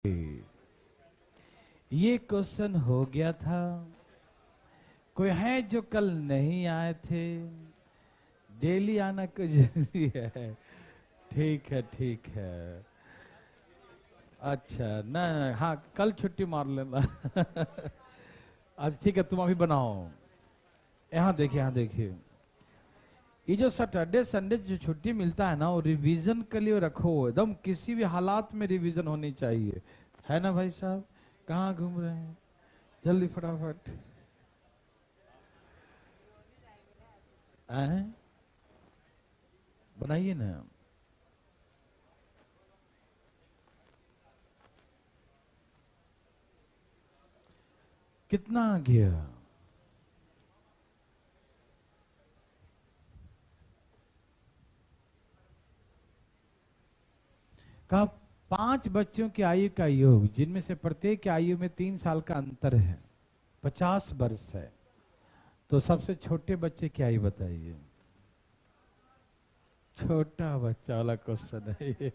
ये क्वेश्चन हो गया था। कोई है जो कल नहीं आए थे? डेली आना कोई जरूरी है? ठीक है ठीक है। अच्छा ना, हाँ कल छुट्टी मार लेना। अच्छा ठीक है, तुम अभी बनाओ। यहाँ देखिए, यहाँ देखिए, ये जो सैटरडे संडे जो छुट्टी मिलता है ना, वो रिवीजन के लिए रखो। एकदम किसी भी हालात में रिवीजन होनी चाहिए, है ना भाई साहब? कहाँ घूम रहे हैं? जल्दी फटाफट आए, बनाइए ना। कितना आ गया? कहा 5 बच्चों की आयु का योग, जिनमें से प्रत्येक की आयु में 3 साल का अंतर है, 50 वर्ष है। तो सबसे छोटे बच्चे की आयु बताइए। छोटा बच्चा वाला क्वेश्चन है ये,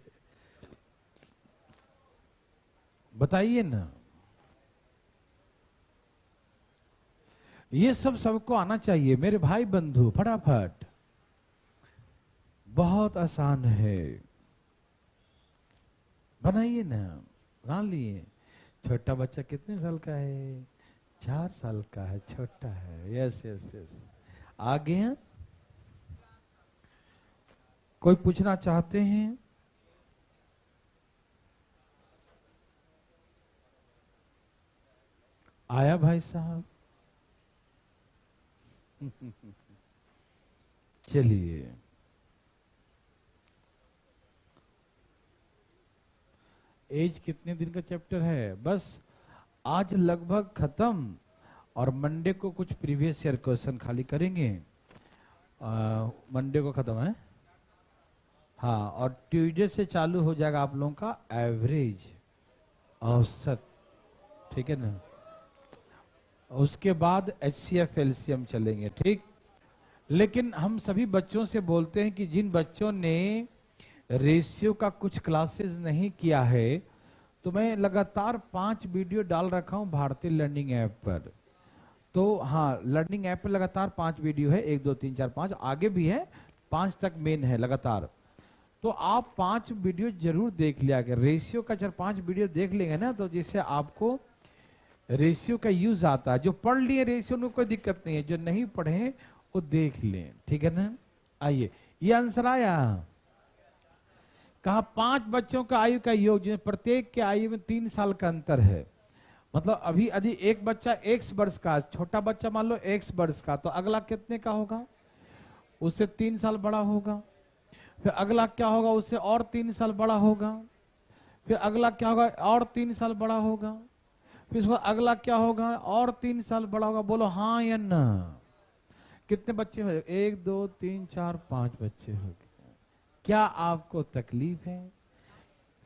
बताइए ना। ये सब सबको आना चाहिए मेरे भाई बंधु, फटाफट। बहुत आसान है, बनाइए ना। बना लिए। छोटा बच्चा कितने साल का है? 4 साल का है, छोटा है। यस यस यस, आगे हैं? कोई पूछना चाहते हैं? आया भाई साहब? चलिए, एज कितने दिन का चैप्टर है? बस आज लगभग खत्म, और मंडे को कुछ प्रीवियस ईयर क्वेश्चन खाली करेंगे। मंडे को खत्म है, हाँ। और ट्यूसडे से चालू हो जाएगा आप लोगों का एवरेज, औसत, ठीक है ना? उसके बाद HCF LCM चलेंगे, ठीक। लेकिन हम सभी बच्चों से बोलते हैं कि जिन बच्चों ने रेशियो का कुछ क्लासेस नहीं किया है, तो मैं लगातार 5 वीडियो डाल रखा हूं भारतीय लर्निंग ऐप पर। तो हाँ, लर्निंग ऐप पर लगातार 5 वीडियो है, 1 2 3 4 5, आगे भी है, 5 तक मेन है लगातार। तो आप 5 वीडियो जरूर देख लिया कर। रेशियो का जब 5 वीडियो देख लेंगे ना, तो जिससे आपको रेशियो का यूज आता है। जो पढ़ लिए रेशियो में कोई दिक्कत नहीं है, जो नहीं पढ़े वो देख लें, ठीक है ना? आइए, ये आंसर आया। कहा 5 बच्चों का आयु का योग, जिसमें प्रत्येक के आयु में 3 साल का अंतर है। मतलब अभी यदि एक बच्चा x वर्ष का, छोटा बच्चा मान लो x वर्ष का, तो अगला कितने का होगा? उससे 3 साल बड़ा होगा। फिर अगला क्या होगा? उससे और 3 साल बड़ा होगा। फिर अगला क्या होगा? और 3 साल बड़ा होगा। फिर उसका अगला क्या होगा? और 3 साल बड़ा होगा। बोलो हाँ या ना? कितने बच्चे हो? 1 2 3 4 5 बच्चे हो गए। क्या आपको तकलीफ है?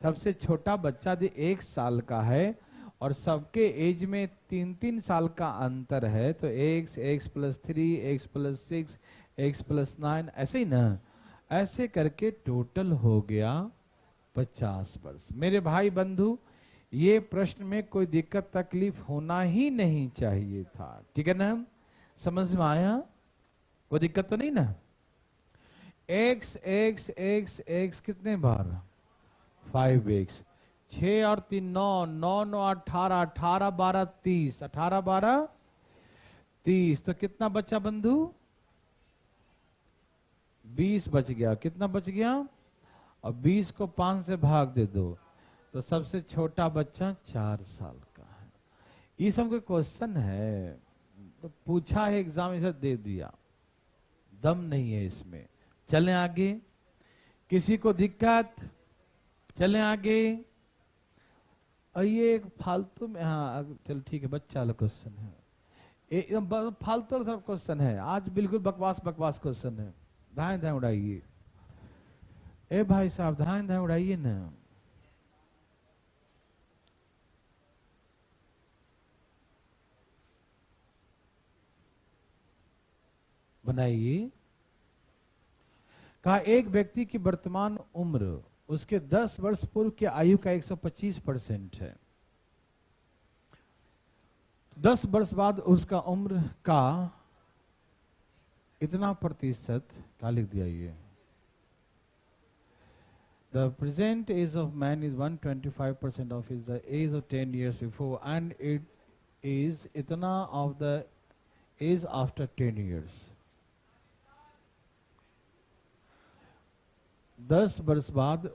सबसे छोटा बच्चा यदि 1 साल का है और सबके एज में 3 साल का अंतर है, तो x+3 x+6 x+9, ऐसे ही ना? ऐसे करके टोटल हो गया 50 वर्ष। मेरे भाई बंधु, ये प्रश्न में कोई दिक्कत तकलीफ होना ही नहीं चाहिए था, ठीक है ना? समझ में आया? कोई दिक्कत तो नहीं ना? x x x x कितने बार? 5x। 6 और 3 9, 9 9 18, 18 12 30, 18 12 30। तो कितना बचा बंधु? 20 बच गया। कितना बच गया? और 20 को 5 से भाग दे दो, तो सबसे छोटा बच्चा 4 साल का है। ये सब कोई क्वेश्चन है? तो पूछा है एग्जाम, इसे दे दिया, दम नहीं है इसमें। चलें आगे, किसी को दिक्कत? चलें आगे। और ये एक फालतू में, हाँ चलो ठीक है, बच्चा वाला क्वेश्चन है, एकदम फालतू वाला क्वेश्चन है आज, बिल्कुल बकवास बकवास क्वेश्चन है। धाएं धाएं उड़ाइए, ए भाई साहब, धाएं धाएं उड़ाइए ना। बनाइए। कहा एक व्यक्ति की वर्तमान उम्र उसके 10 वर्ष पूर्व की आयु का 125% है। 10 वर्ष बाद उसका उम्र का इतना प्रतिशत, क्या लिख दिया ये, the present age of man is 125% of his the age of 10 years before, and it is इतना of the age after 10 years। 10 वर्ष बाद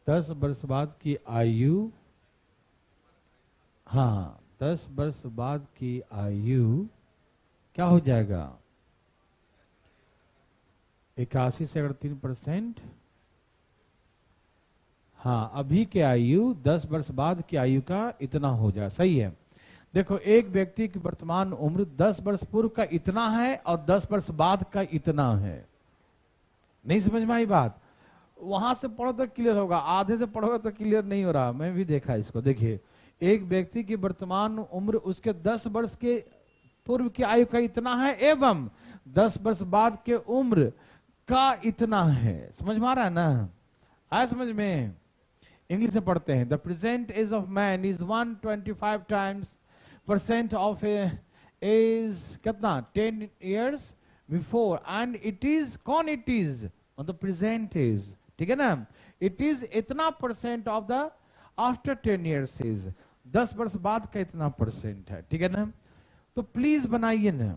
10 वर्ष बाद की आयु, हाँ 10 वर्ष बाद की आयु क्या हो जाएगा, 81 से अगर 3%, हाँ अभी के आयु 10 वर्ष बाद की आयु का इतना हो जाए। सही है। देखो एक व्यक्ति की वर्तमान उम्र 10 वर्ष पूर्व का इतना है और 10 वर्ष बाद का इतना है। नहीं समझ में आई बात? वहां से पढ़ो तो क्लियर होगा, आधे से पढ़ोगे तो क्लियर नहीं हो रहा। मैं भी देखा इसको। देखिए एक व्यक्ति की वर्तमान उम्र उसके 10 वर्ष के पूर्व की आयु का इतना है एवं 10 वर्ष बाद के उम्र का इतना है। समझ में आ रहा है ना? आया समझ में? इंग्लिश में पढ़ते हैं। The present age of man is 125 times % of age कितना 10 years before, and it is, कौन it is, the present age, ठीक है ना? इट इज इतना % of the after 10 years age, 10 वर्ष बाद का इतना % है, ठीक है ना? तो प्लीज बनाइए ना,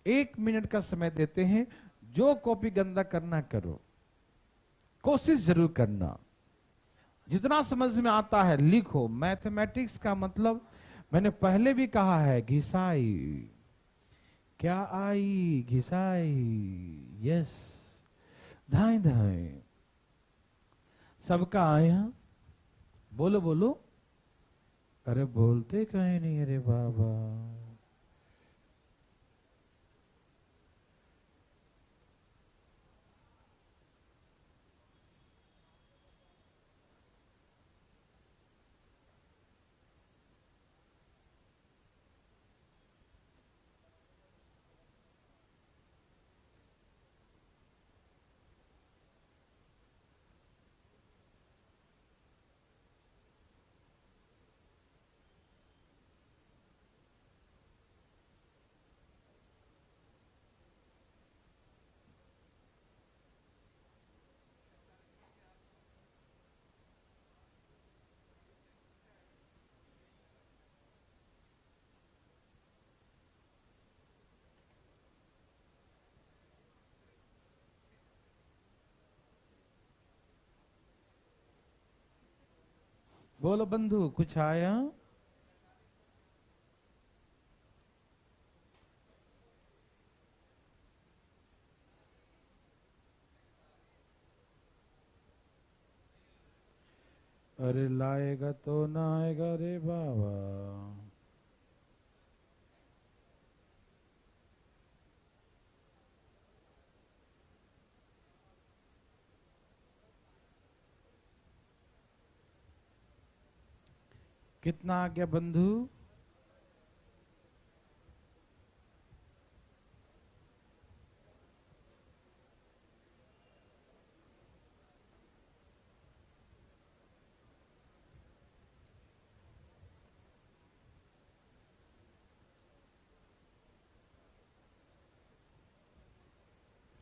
1 मिनट का समय देते हैं। जो कॉपी गंदा करना करो, कोशिश जरूर करना, जितना समझ में आता है लिखो। मैथमेटिक्स का मतलब मैंने पहले भी कहा है, घिसाई क्या आई, घिसाई, यस, धाए धाए सबका आया। बोलो बोलो, अरे बोलते कहे नहीं, अरे बाबा। बोलो बंधु, कुछ आया? अरे लाएगा तो ना आएगा रे बाबा। कितना आ गया बंधु?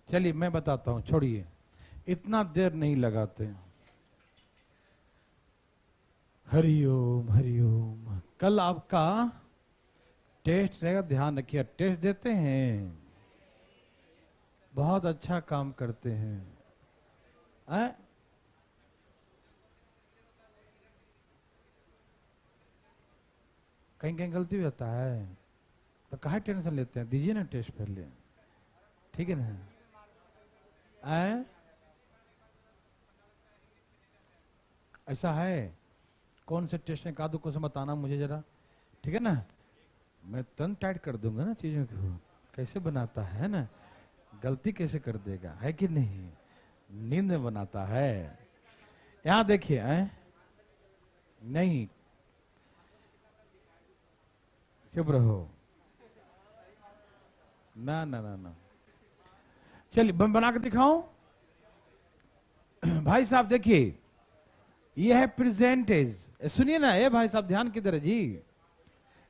चलिए मैं बताता हूं, छोड़िए, इतना देर नहीं लगाते। हरिओम हरिओम। कल आपका टेस्ट रहेगा, ध्यान रखिए। टेस्ट देते हैं, बहुत अच्छा काम करते हैं। कहीं कहीं गलती भी होता है तो काहे टेंशन लेते हैं, दीजिए ना टेस्ट पहले, ठीक है ना? ऐसा है? कौन से टेस्ट में कादू को से बताना मुझे जरा, ठीक है ना? मैं तन टाइट कर दूंगा ना चीजों को, कैसे बनाता है ना, गलती कैसे कर देगा, है कि नहीं? नींद में बनाता है। यहां देखिए, नहीं चुप रहो, ना ना ना ना। चलिए बना के दिखाऊं। भाई साहब देखिए, ये है प्रेजेंट एज, सुनिए ना, ये भाई साहब ध्यान किधर है जी,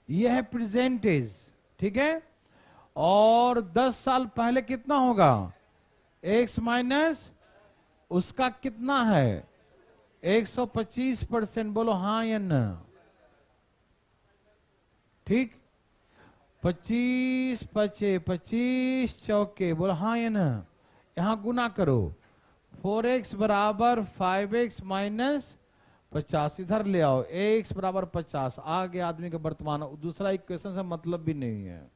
ये है प्रेजेंट एज, ठीक है। और 10 साल पहले कितना होगा, x माइनस उसका कितना है 125%, बोलो हाँ या ना। ठीक, 25 पचे 25 चौके, बोलो हाँ या ना। यहां गुना करो, 4x बराबर 5x माइनस 50, इधर ले आओ, x बराबर 50 आ गया आदमी का वर्तमान। दूसरा इक्वेशन से मतलब भी नहीं है।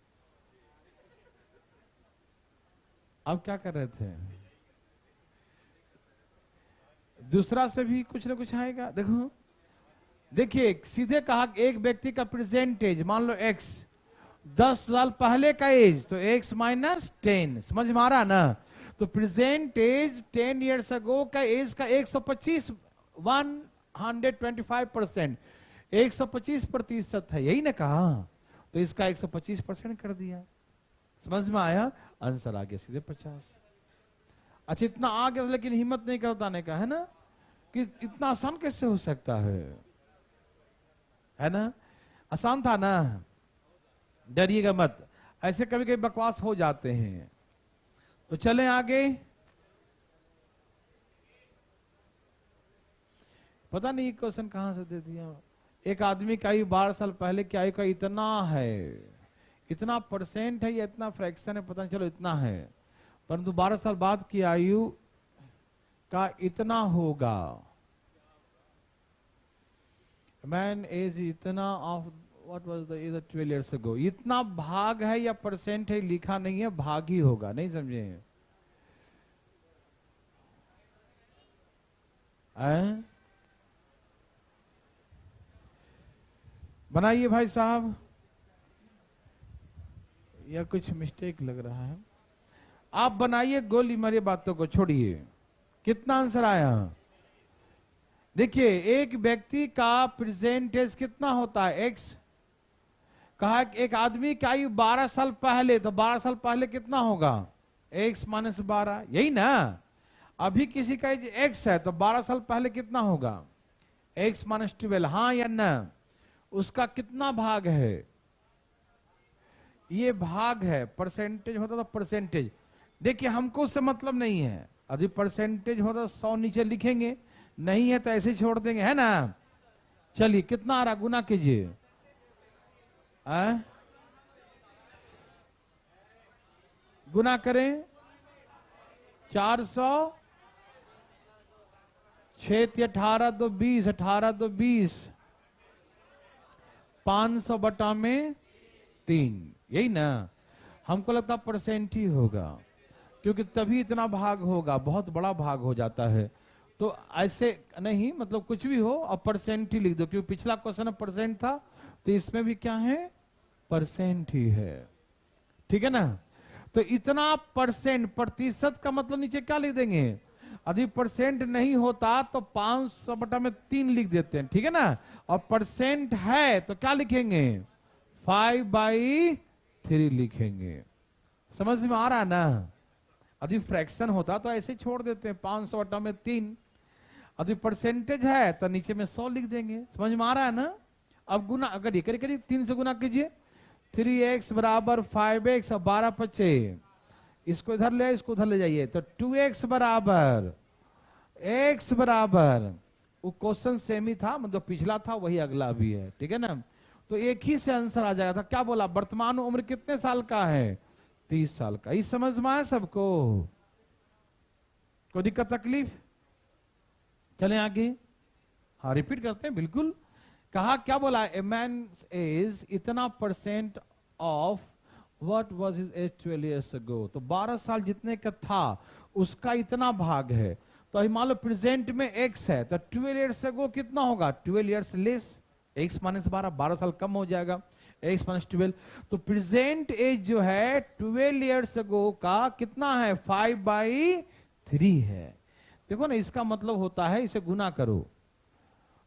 अब क्या कर रहे थे, दूसरा से भी कुछ ना कुछ आएगा। देखो देखिए, सीधे कहा एक व्यक्ति का प्रेजेंट एज मान लो x, 10 साल पहले का एज तो x माइनस 10, समझ में आ रहा ना। तो प्रेजेंट एज 10 ईयर्स अगो का एज का 125 125%, 125% है, यही ना कहा। तो इसका 125% कर दिया, समझ में आया, आंसर आ गया सीधे 50। अच्छा इतना आ गया, लेकिन हिम्मत नहीं कर बताने का, है ना, कि इतना आसान कैसे हो सकता है ना। आसान था ना, डरिएगा मत, ऐसे कभी कभी बकवास हो जाते हैं। तो चलें आगे। पता नहीं क्वेश्चन कहां से दे दिया। एक आदमी का आयु 12 साल पहले की आयु का इतना है, इतना परसेंट है या इतना फ्रैक्शन है पता नहीं, चलो इतना है, परंतु 12 साल बाद की आयु का इतना होगा। मैन एज इतना of what was the age of 12 years ago, इतना भाग है या परसेंट है लिखा नहीं है, भाग ही होगा, नहीं समझे। बनाइए भाई साहब, या कुछ मिस्टेक लग रहा है, आप बनाइए, गोली मारिए, बातों को छोड़िए। कितना आंसर आया, देखिए एक व्यक्ति का प्रेजेंट एज कितना होता है x, कहा एक आदमी का आयु 12 साल पहले, तो 12 साल पहले कितना होगा x माइनस 12, यही ना। अभी किसी का एज x है तो 12 साल पहले कितना होगा x माइनस 12, हाँ या ना। उसका कितना भाग है, ये भाग है, परसेंटेज होता तो परसेंटेज। देखिए हमको उससे मतलब नहीं है, अभी परसेंटेज होता तो 100 नीचे लिखेंगे, नहीं है तो ऐसे छोड़ देंगे, है ना। चलिए कितना आ रहा, गुना कीजिए। गुना करें, 400, 6 18 2 20, 18 2 20, 500 बटा में 3, यही ना। हमको लगता परसेंट ही होगा, क्योंकि तभी इतना भाग होगा, बहुत बड़ा भाग हो जाता है। तो ऐसे नहीं, मतलब कुछ भी हो और परसेंट ही लिख दो, क्योंकि पिछला क्वेश्चन परसेंट था, तो इसमें भी क्या है, परसेंट ही है, ठीक है ना। तो इतना परसेंट, प्रतिशत का मतलब नीचे क्या लिख देंगे, यदि परसेंट नहीं होता तो 500 बटा में 3 लिख देते हैं, ठीक है ना। और परसेंट है तो क्या लिखेंगे, 5/3 लिखेंगे, समझ में आ रहा है ना। यदि फ्रैक्शन होता तो ऐसे छोड़ देते हैं, 500 बटा में 3। यदि परसेंटेज है तो नीचे में 100 लिख देंगे, समझ में आ रहा है ना। अब गुना अगर ये करिए 3 से गुना कीजिए, 3x बराबर 5x और 12 पचे, इसको इधर ले, इसको उधर ले जाइए, तो 2x बराबर x बराबर, वो क्वेश्चन सेम ही था, मतलब पिछला था वही अगला भी है, ठीक है ना। तो एक ही से आंसर आ जाएगा था। क्या बोला, वर्तमान उम्र कितने साल का है, 30 साल का। इस समझ में आया सबको, कोई दिक्कत तकलीफ। चलें आगे, हाँ रिपीट करते हैं, बिल्कुल। कहा क्या बोला, ए मैन इज इतना percent of what was his age 12 years अगो, तो 12 साल जितने का था उसका इतना भाग है। तो अभी मान लो प्रेजेंट में x है, तो 12 ईयर्स अगो कितना होगा, 12 ईयर्स लेस x माइनस 12, 12 साल कम हो जाएगा, x माइनस 12। तो प्रेजेंट एज जो है 12 ईयर्स अगो का कितना है, 5/3 है। देखो ना, इसका मतलब होता है, इसे गुना करो,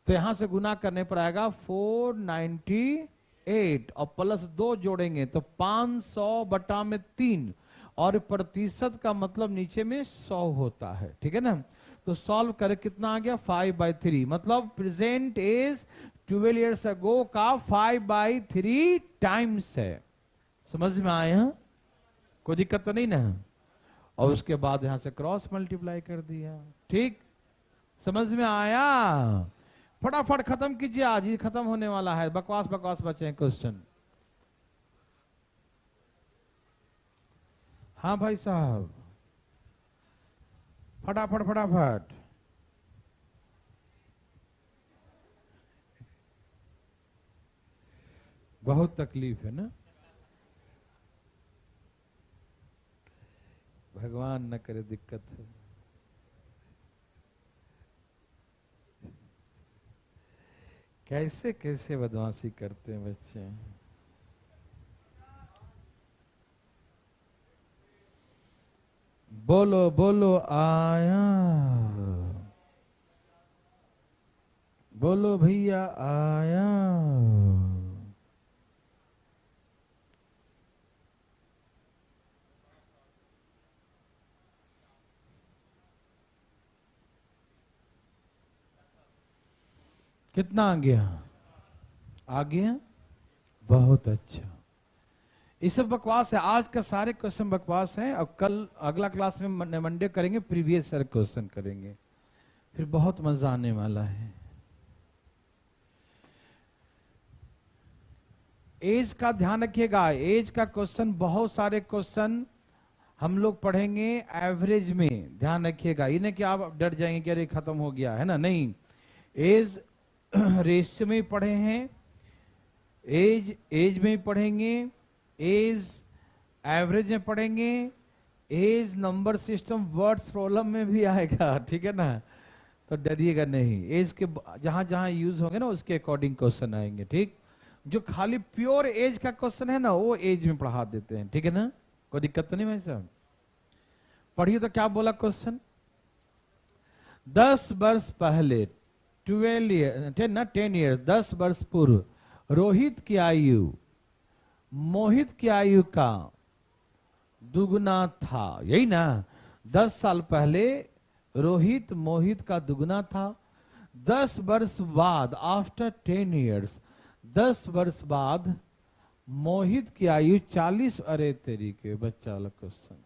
तो यहां से गुना करने पर आएगा 498 और प्लस 2 जोड़ेंगे तो 500 बटा में 3, और प्रतिशत का मतलब नीचे में 100 होता है, ठीक है ना। तो सॉल्व करे कितना आ गया 5/3, मतलब प्रेजेंट एज 12 ईयर्स अगो का 5/3 टाइम्स है। समझ में आया, कोई दिक्कत तो नहीं ना। और उसके बाद यहां से क्रॉस मल्टीप्लाई कर दिया, ठीक, समझ में आया। फटाफट खत्म कीजिए, आज ही खत्म होने वाला है, बकवास बकवास बचे हैं क्वेश्चन। हाँ भाई साहब, फटाफट फटाफट। बहुत तकलीफ है ना, भगवान न करे दिक्कत है। कैसे कैसे बदमाशी करते हैं बच्चे। बोलो बोलो आया, बोलो भैया आया। कितना आ गया, आ गया, बहुत अच्छा। ये सब बकवास है, आज का सारे क्वेश्चन बकवास हैं। अब कल अगला क्लास में मंडे करेंगे, प्रीवियस ईयर क्वेश्चन करेंगे, फिर बहुत मजा आने वाला है। एज का ध्यान रखिएगा, एज का क्वेश्चन बहुत सारे क्वेश्चन हम लोग पढ़ेंगे एवरेज में, ध्यान रखिएगा। ये नहीं कि आप डर जाएंगे कि अरे खत्म हो गया है ना, नहीं। एज रेशियो में पढ़े हैं, एज में पढ़ेंगे, एज एवरेज में पढ़ेंगे, as number system words problem में भी आएगा, ठीक है ना। तो डरिएगा नहीं, एज के जहां जहां यूज होंगे ना उसके अकॉर्डिंग क्वेश्चन आएंगे, ठीक। जो खाली प्योर एज का क्वेश्चन है ना वो एज में पढ़ा देते हैं, ठीक है ना, कोई दिक्कत तो नहीं भाई साहब। पढ़िए तो क्या बोला क्वेश्चन, 10 वर्ष पहले 12 ईयर 10 ईयर 10 वर्ष पूर्व रोहित की आयु मोहित की आयु का दुगुना था, यही ना। 10 साल पहले रोहित मोहित का दुगुना था। 10 वर्ष बाद आफ्टर 10 ईयर्स 10 वर्ष बाद मोहित की आयु 40, अरे तेरी के बच्चा वाला क्वेश्चन।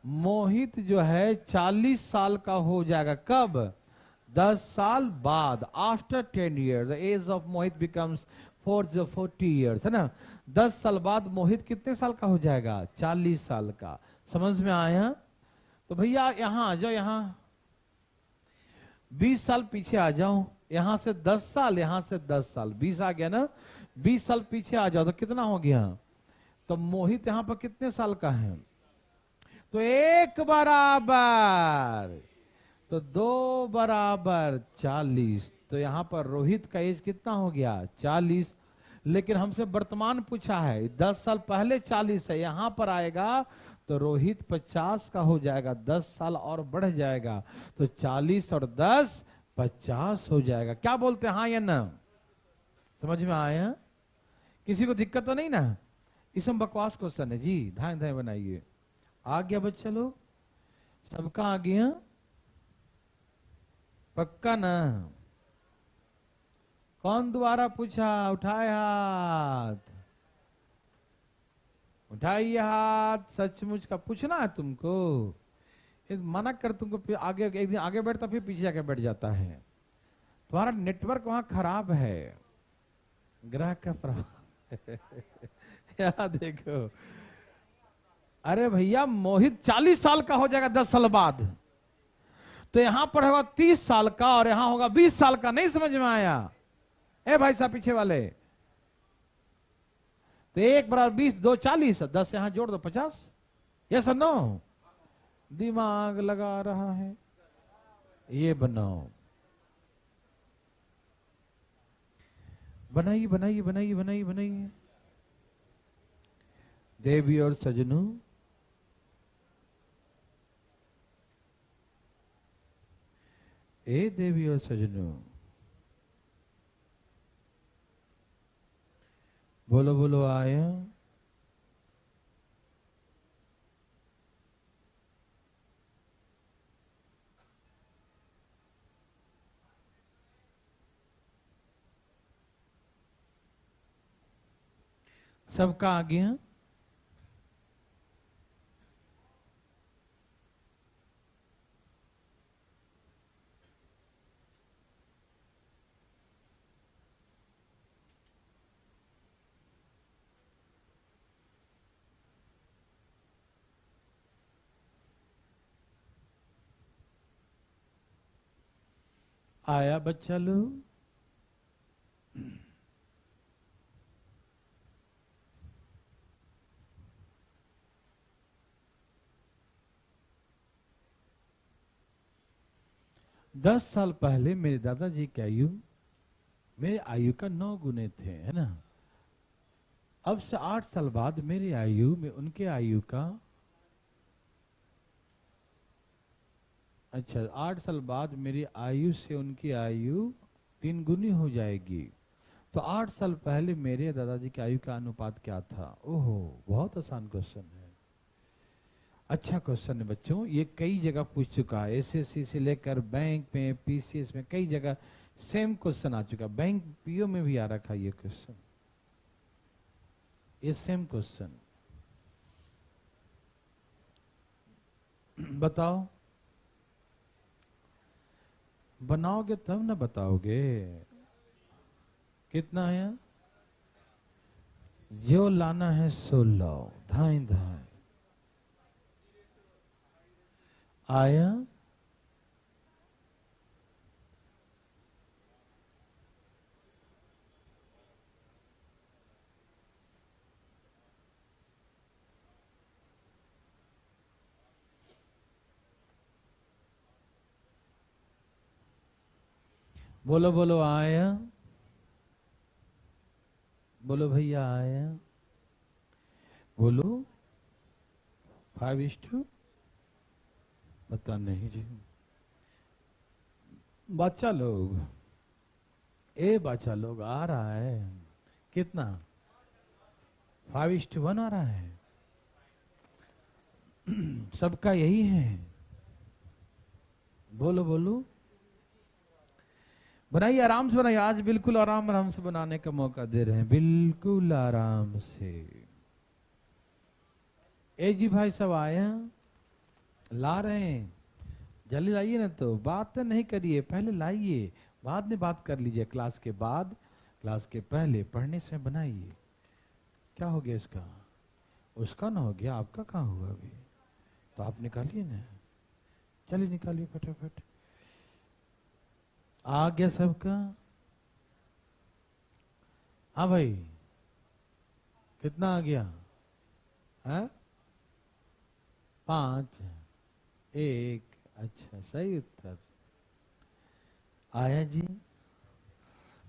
मोहित जो है 40 साल का हो जाएगा, कब, 10 साल बाद, after 10 years age of Mohit becomes 40 years, है ना। 10 साल बाद मोहित कितने साल का हो जाएगा, 40 साल का। समझ में आया। तो भैया यहां आ जाओ, यहां 20 साल पीछे आ जाओ, यहां से 10 साल, यहां से 10 साल, 20 आ गया ना। 20 साल पीछे आ जाओ तो कितना हो गया। तो मोहित यहां पर कितने साल का है, तो 1 बराबर, तो 2 बराबर 40। तो यहां पर रोहित का एज कितना हो गया 40। लेकिन हमसे वर्तमान पूछा है, 10 साल पहले 40 है, यहां पर आएगा तो रोहित 50 का हो जाएगा, 10 साल और बढ़ जाएगा, तो 40 और 10 50 हो जाएगा। क्या बोलते हैं, हाँ या ना। समझ में आया, किसी को दिक्कत तो नहीं ना। इसमें बकवास क्वेश्चन है जी, ध्यान ध्यान बनाइए। आ गया बच्चा लोग, सबका आ गया, पक्का ना। कौन दोबारा पूछा, उठाए हाथ, उठाइए हाथ। सचमुच का पूछना है तुमको, मना कर तुमको आगे, एक दिन आगे बैठता फिर पीछे जाके बैठ जाता है। तुम्हारा नेटवर्क वहां खराब है, ग्रह का प्रभाव। यहाँ देखो, अरे भैया मोहित 40 साल का हो जाएगा 10 साल बाद, तो यहां पर होगा 30 साल का और यहां होगा 20 साल का। नहीं समझ में आया, ए भाई साहब पीछे वाले। तो 1 बराबर 20, 2 40, 10 यहां जोड़ दो 50। यस और नो, दिमाग लगा रहा है, ये बनाओ, बनाइए बनाइए बनाइए बनाइए बनाइए। देवी और सजनों, ए देवी और सजनों, बोलो बोलो आया। सबका आ गया? आया बच्चा लोग? 10 साल पहले मेरे दादाजी की आयु मेरे आयु का 9 गुने थे, है ना। अब से 8 साल बाद मेरी आयु में उनके आयु का, अच्छा 8 साल बाद मेरी आयु से उनकी आयु 3 गुनी हो जाएगी। तो 8 साल पहले मेरे दादाजी की आयु का अनुपात क्या था? ओहो, बहुत आसान क्वेश्चन है, अच्छा क्वेश्चन है बच्चों। ये कई जगह पूछ चुका है, एसएससी से लेकर बैंक में, पीसीएस में, कई जगह सेम क्वेश्चन आ चुका। बैंक पीओ में भी आ रखा ये क्वेश्चन, ये सेम क्वेश्चन। बताओ, बनाओगे तब ना बताओगे। कितना है? जो लाना है सो लाओ, धाए धाए। आया? बोलो बोलो, आया? बोलो भैया, आया? बोलो। 5:2? पता नहीं जी। बच्चा लोग, बच्चा लोग आ रहा है कितना? 5:1 आ रहा है। सबका यही है? बोलो बोलो, बनाइए, आराम से बनाइए। आज बिल्कुल आराम से बनाने का मौका दे रहे हैं, बिल्कुल आराम से। जी भाई सब आए हैं? ला रहे हैं? जल्दी लाइए ना, तो बात नहीं करिए, पहले लाइए, बाद में बात कर लीजिए। क्लास के बाद, क्लास के पहले पढ़ने से बनाइए। क्या हो गया इसका? उसका ना हो गया, आपका कहाँ हुआ अभी? तो आप निकालिए ना, चलिए निकालिए फटाफट। आ गया सबका? हाँ भाई, कितना आ गया है? 5, 1। अच्छा, सही उत्तर आया जी।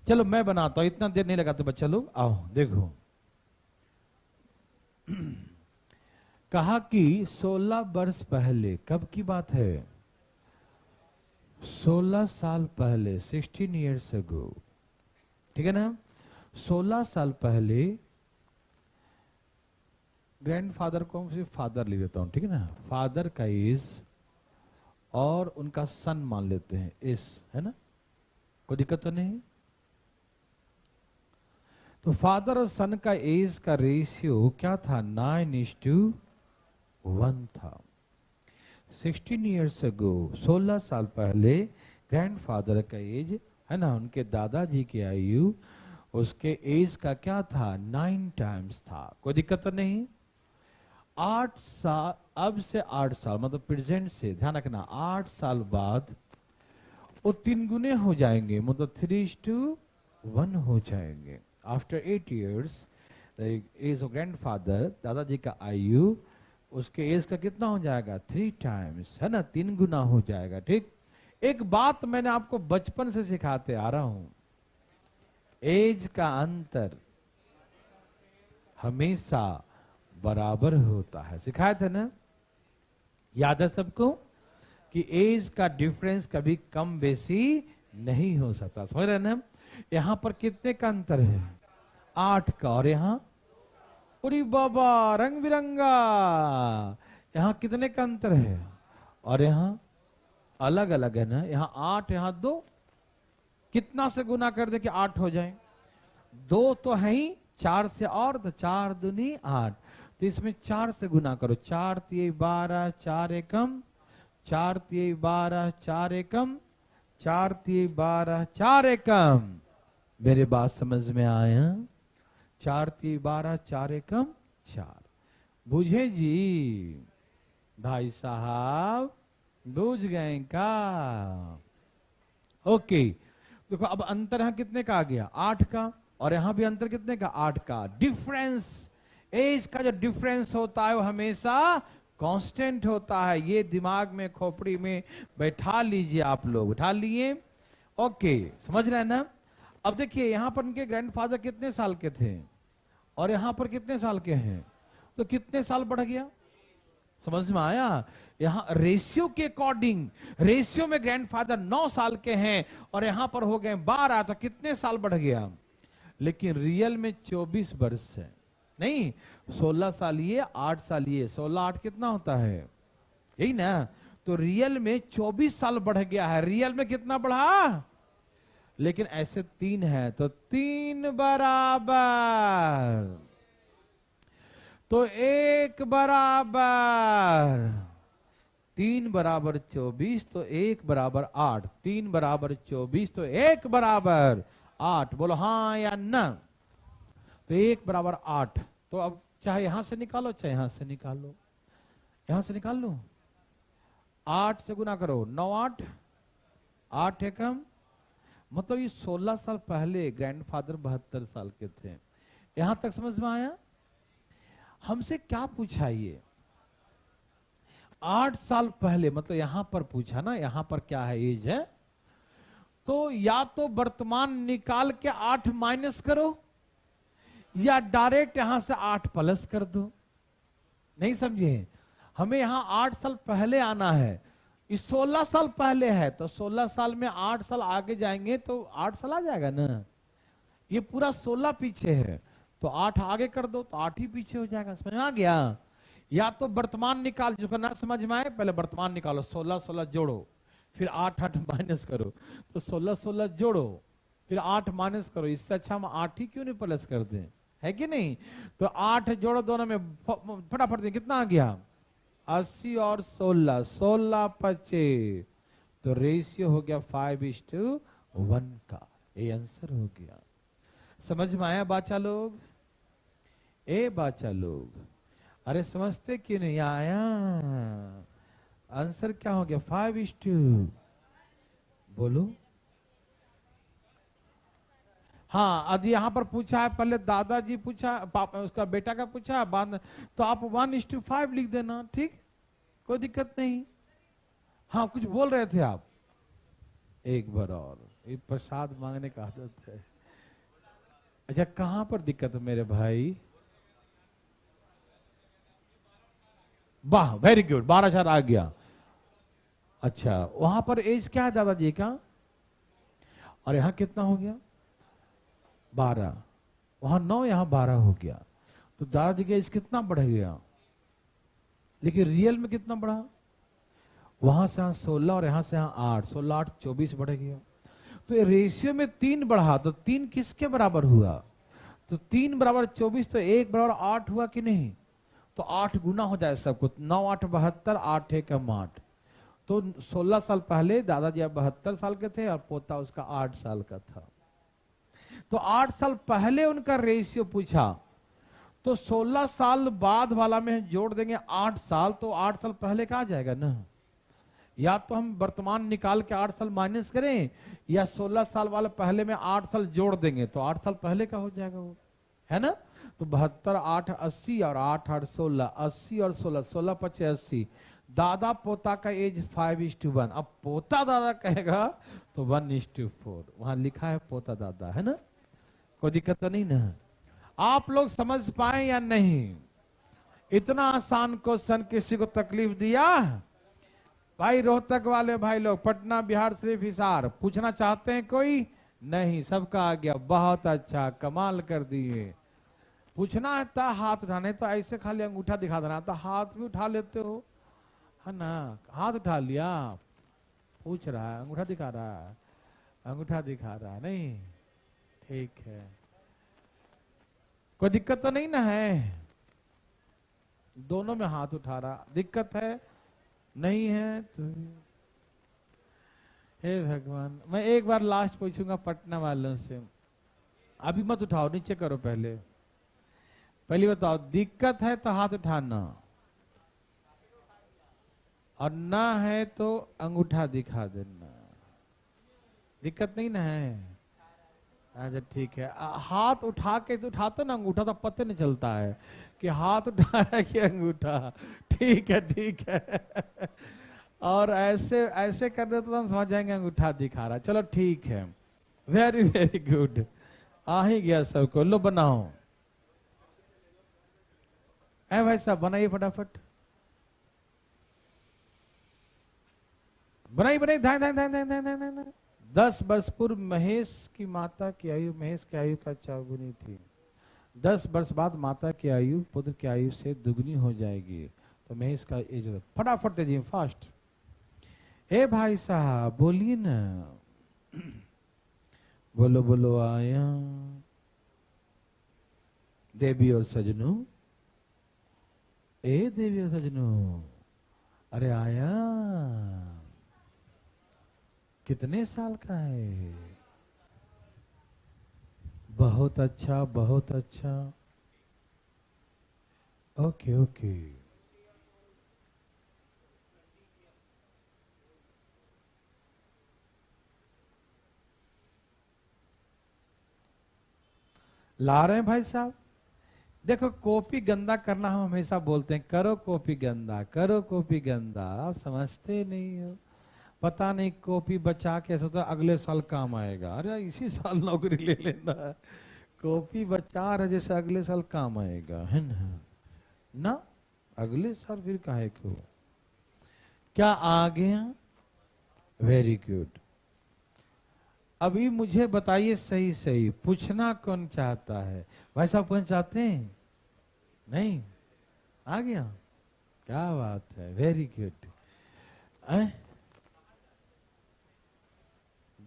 चलो मैं बनाता हूं, इतना देर नहीं लगाते बच्चा लोग। आओ देखो, कहा कि 16 वर्ष पहले, कब की बात है? 16 साल पहले, 16 years ago, ठीक है ना। 16 साल पहले, ग्रैंडफादर को सिर्फ फादर लिख देता हूं, ठीक है ना। फादर का एज और उनका सन मान लेते हैं एस, है ना, कोई दिक्कत तो नहीं। तो फादर और सन का एज का रेशियो क्या था? 9:1 था। 16 years ago, 16 साल पहले ग्रैंडफादर का एज, है ना, उनके दादाजी की आयु, उसके एज का क्या था? 9 times था। कोई दिक्कत तो नहीं। 8 साल, अब से 8 साल मतलब प्रेजेंट से, ध्यान रखना, 8 साल बाद वो 3 गुने हो जाएंगे, मतलब 3:1 हो जाएंगे। After 8 years, age of grandfather, दादाजी का आयु, उसके एज का कितना हो जाएगा? 3 times, है ना, 3 गुना हो जाएगा। ठीक। एक बात मैंने आपको बचपन से सिखाते आ रहा हूं, एज का अंतर हमेशा बराबर होता है। सिखाए थे ना, याद है सबको, कि एज का डिफरेंस कभी कम बेसी नहीं हो सकता। समझ रहे ना। यहां पर कितने का अंतर है? 8 का। और यहां, अरे बाबा, रंग बिरंगा, यहां कितने का अंतर है? और यहां अलग अलग है ना, यहां 8, यहां 2। कितना से गुना कर दे कि 8 हो जाए? 2 तो है ही, 4 से और तो 4 दूनी 8, तो इसमें 4 से गुना करो, 4 तिये 12, 4 एकम 4 तिये 12, 4 एकम 4 तिये 12, 4 एकम। मेरे बात समझ में आया? 4 तिये 12, 4 एकम 4। बुझे जी भाई साहब, बुझ गए का? ओके, देखो अब अंतर यहां कितने का आ गया? 8 का, और यहां भी अंतर कितने का? 8 का। डिफरेंस, एज का जो डिफरेंस होता है वो हमेशा कांस्टेंट होता है। ये दिमाग में, खोपड़ी में बैठा लीजिए आप लोग, बैठा लिए? ओके, समझ रहे हैं ना? अब देखिए यहां पर उनके ग्रैंडफादर कितने साल के थे और यहां पर कितने साल के हैं, तो कितने साल बढ़ गया? समझ में आया? यहां रेशियो के अकॉर्डिंग, रेशियो में ग्रैंडफादर 9 साल के हैं और यहां पर हो गए 12, तो कितने साल बढ़ गया? लेकिन रियल में 24 वर्ष है, नहीं 16 साल ये, 8 साल ये, 16 8 कितना होता है? यही ना? तो रियल में 24 साल बढ़ गया है। रियल में कितना बढ़ा? लेकिन ऐसे 3 है तो 3 बराबर, तो 1 बराबर, 3 बराबर 24 तो 1 बराबर 8, 3 बराबर 24 तो 1 बराबर 8। बोलो हाँ या ना? तो 1 बराबर 8। तो अब चाहे यहां से निकालो चाहे यहां से निकालो, यहां से निकाल लो, 8 से गुना करो, 9 8, 8 एकम, मतलब ये 16 साल पहले ग्रैंडफादर 72 साल के थे। यहां तक समझ में आया? हमसे क्या पूछा ये? 8 साल पहले, मतलब यहां पर पूछा ना, यहां पर क्या है एज है, तो या तो वर्तमान निकाल के 8 माइनस करो या डायरेक्ट यहां से 8 प्लस कर दो। नहीं समझे? हमें यहां 8 साल पहले आना है, इस 16 साल पहले है, तो 16 साल में 8 साल आगे जाएंगे तो 8 साल आ जाएगा ना। ये पूरा 16 पीछे है, तो 8 आगे कर दो तो 8 ही पीछे हो जाएगा। समझ में आ गया? या तो वर्तमान निकाल, जो ना समझ में आए पहले वर्तमान निकालो, 16 16 जोड़ो, फिर 8 8 माइनस करो, तो 16 16 जोड़ो, फिर 8 माइनस करो। इससे अच्छा हम 8 ही क्यों नहीं प्लस कर दें, है कि नहीं? तो 8 जोड़ो, दोनों में फटाफट दे, कितना आ गया? 80 और 16, 16 25, तो रेशियो हो गया 5:1 का। ये आंसर हो गया। समझ में आया बाचा लोग? ए बाचा लोग, अरे समझते क्यों नहीं आया? आंसर क्या हो गया? 5:2। बोलो हाँ। अब यहां पर पूछा है, पहले दादाजी पूछा, पापा उसका बेटा का पूछा, बाद तो आप 1:5 लिख देना, ठीक, कोई दिक्कत नहीं। हाँ कुछ बोल रहे थे आप? एक बार और, ये प्रसाद मांगने का आदत है। अच्छा कहां पर दिक्कत है मेरे भाई? वाह वेरी गुड, 12 आ गया। अच्छा वहां पर एज क्या है दादाजी का, और यहां कितना हो गया? 12, वहां 9, यहां 12 हो गया, तो दादाजी का एज कितना बढ़ गया? लेकिन रियल में कितना बढ़ा? वहां से यहां 16 और यहां से यहां 8, 16 8 24 बढ़ गया। तो ये रेशियो में 3 बढ़ा, तो 3 किसके बराबर हुआ? तो 3 बराबर 24, तो 1 बराबर 8 हुआ कि नहीं? तो 8 गुना हो जाए सब कुछ, 9 8 72, 8 एकम 8। तो 16 साल पहले दादाजी 72 साल के थे और पोता उसका 8 साल का था। तो 8 साल पहले उनका रेशियो पूछा, तो 16 साल बाद वाला में जोड़ देंगे 8 साल, तो 8 साल पहले का आ जाएगा ना। या तो हम वर्तमान निकाल के 8 साल माइनस करें, या 16 साल वाले पहले में 8 साल जोड़ देंगे तो 8 साल पहले का हो जाएगा वो, है ना। तो 72 8 80 और 8 8 16, 80 और 16, 16 25 80। दादा पोता का एज 5:1। अब पोता दादा कहेगा तो 1:4, वहां लिखा है पोता दादा, है ना, कोई दिक्कत तो नहीं ना। आप लोग समझ पाए या नहीं? इतना आसान क्वेश्चन किसी को तकलीफ दिया? भाई रोहतक वाले भाई लोग, पटना बिहार शरीफ हिसार, पूछना चाहते हैं कोई? नहीं, सबका आ गया, बहुत अच्छा, कमाल कर दिए। पूछना है तो हाथ उठाने, तो ऐसे खाली अंगूठा दिखा देना, तो हाथ भी उठा लेते हो, है ना। हाथ उठा लिया, पूछ रहा है, अंगूठा दिखा रहा है, अंगूठा दिखा रहा है, नहीं ठीक है। कोई दिक्कत तो नहीं ना है? दोनों में हाथ उठा रहा, दिक्कत है नहीं है तो हे भगवान। मैं एक बार लास्ट पूछूंगा पटना वालों से, अभी मत उठाओ, नीचे करो पहले। पहले बताओ, दिक्कत है तो हाथ उठाना, और ना है तो अंगूठा दिखा देना। दिक्कत नहीं ना है? अच्छा ठीक है। हाथ उठा के तो उठाते ना अंगूठा, तो पता नहीं चलता है कि हाथ उठाया कि अंगूठा। ठीक है ठीक है। और ऐसे ऐसे कर दे तो हम समझ जाएंगे अंगूठा दिखा रहा। चलो ठीक है, वेरी वेरी गुड, आ ही गया सबको। लो बनाओ, ऐ भाई साहब बनाइए फटाफट, बनाइए बनाइए, धाए धाए धाए धाए धाए धाए धाए धाए। 10 वर्ष पूर्व महेश की माता की आयु, महेश की आयु का चौगुनी थी। 10 वर्ष बाद माता की आयु पुत्र की आयु से दुगनी हो जाएगी। तो महेश का एज, फटाफट तेजी फास्ट। ए भाई साहब बोलिए ना, बोलो बोलो आया देवी और सजनों, ए देवी और सजनों, अरे आया, कितने साल का है? बहुत अच्छा बहुत अच्छा, ओके ओके। ला रहे हैं भाई साहब। देखो कॉपी गंदा करना हम हमेशा बोलते हैं, करो कॉपी गंदा, करो कॉपी गंदा, आप समझते नहीं हो। पता नहीं कॉपी बचा के सोचो अगले साल काम आएगा, अरे इसी साल नौकरी ले लेना है। कॉपी बचा रहे जैसे अगले साल काम आएगा, है ना? अगले साल फिर काहे को? क्या आ गया? Very good. अभी मुझे बताइए सही सही, पूछना कौन चाहता है? भाई साहब कौन चाहते हैं? नहीं आ गया, क्या बात है, वेरी गुड।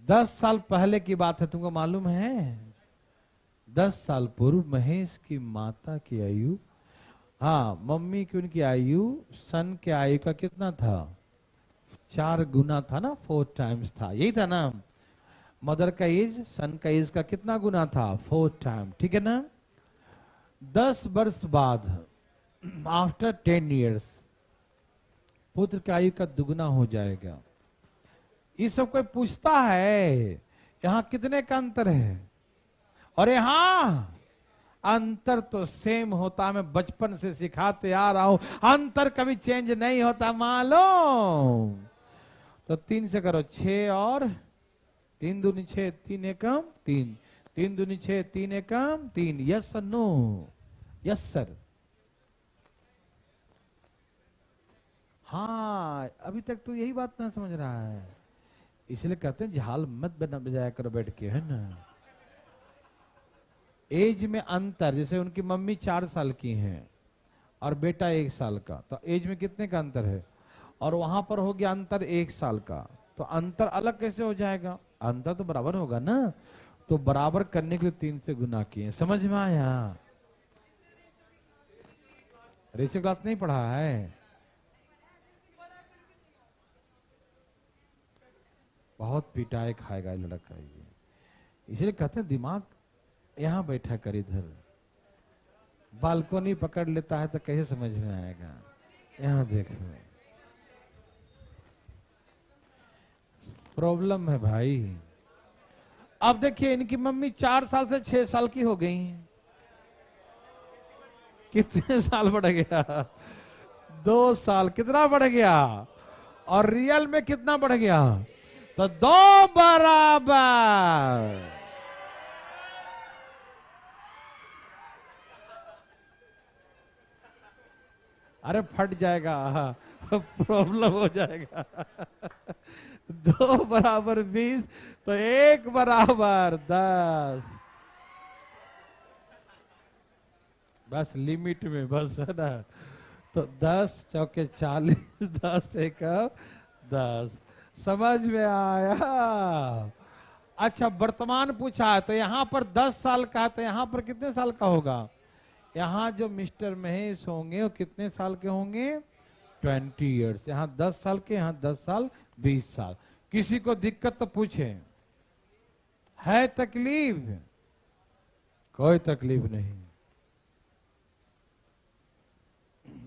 10 साल पहले की बात है, तुमको मालूम है? 10 साल पूर्व महेश की माता की आयु, हाँ मम्मी की उनकी आयु सन के आयु का कितना था? 4 गुना था ना, 4 टाइम्स था, यही था ना? मदर का एज सन का एज का कितना गुना था? 4 टाइम, ठीक है ना? 10 वर्ष बाद, आफ्टर 10 years, पुत्र की आयु का दुगुना हो जाएगा। ये सब कोई पूछता है यहाँ कितने का अंतर है? और यहाँ अंतर तो सेम होता, मैं बचपन से सिखाते आ रहा हूं, अंतर कभी चेंज नहीं होता, मालूम? तो 3 से करो, 6 और 3 दूनी 6, 3 एकम 3, 3 दूनी 6, 3 एकम 3। यस और नो? Yes sir. हाँ अभी तक तो यही बात ना समझ रहा है, इसलिए कहते हैं झाल मत बजाया करो बैठ के, है ना? एज में अंतर, जैसे उनकी मम्मी 4 साल की हैं और बेटा 1 साल का, तो एज में कितने का अंतर है? और वहां पर हो गया अंतर 1 साल का, तो अंतर अलग कैसे हो जाएगा? अंतर तो बराबर होगा ना। तो बराबर करने के लिए 3 से गुना किए। समझ में आया? रेशियो क्लास नहीं पढ़ा है? बहुत पिटाई खाएगा ये लड़का, ये इसलिए कहते हैं दिमाग यहां बैठा कर, इधर बालकोनी पकड़ लेता है तो कैसे समझ में आएगा? यहां देखो, प्रॉब्लम है भाई। अब देखिए इनकी मम्मी 4 साल से 6 साल की हो गई, कितने साल बढ़ गया? 2 साल। कितना बढ़ गया? और रियल में कितना बढ़ गया? तो 2 बराबर। अरे फट जाएगा, प्रॉब्लम हो जाएगा। 2 बराबर 20, तो 1 बराबर 10। बस लिमिट में, बस है ना? तो 10 चौके 40, 10 एकम 10। समझ में आया? अच्छा वर्तमान पूछा है, तो यहां पर 10 साल का है, तो यहां पर कितने साल का होगा? यहाँ जो मिस्टर महेश होंगे वो कितने साल के होंगे? 20 इयर्स। यहाँ 10 साल के, यहाँ 10 साल 20 साल। किसी को दिक्कत तो पूछे, है तकलीफ? कोई तकलीफ नहीं,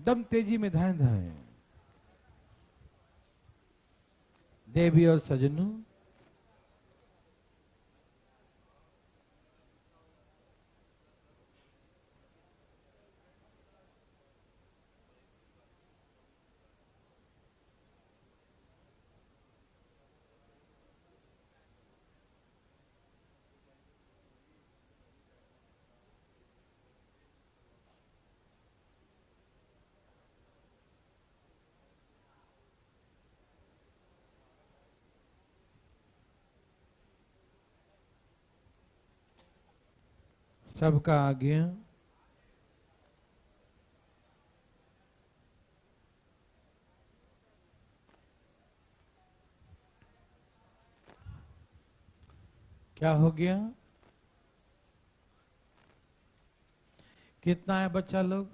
दम तेजी में धाए धाए। देवी और सजनों, सबका आज्ञा। क्या हो गया? कितना है बच्चा लोग?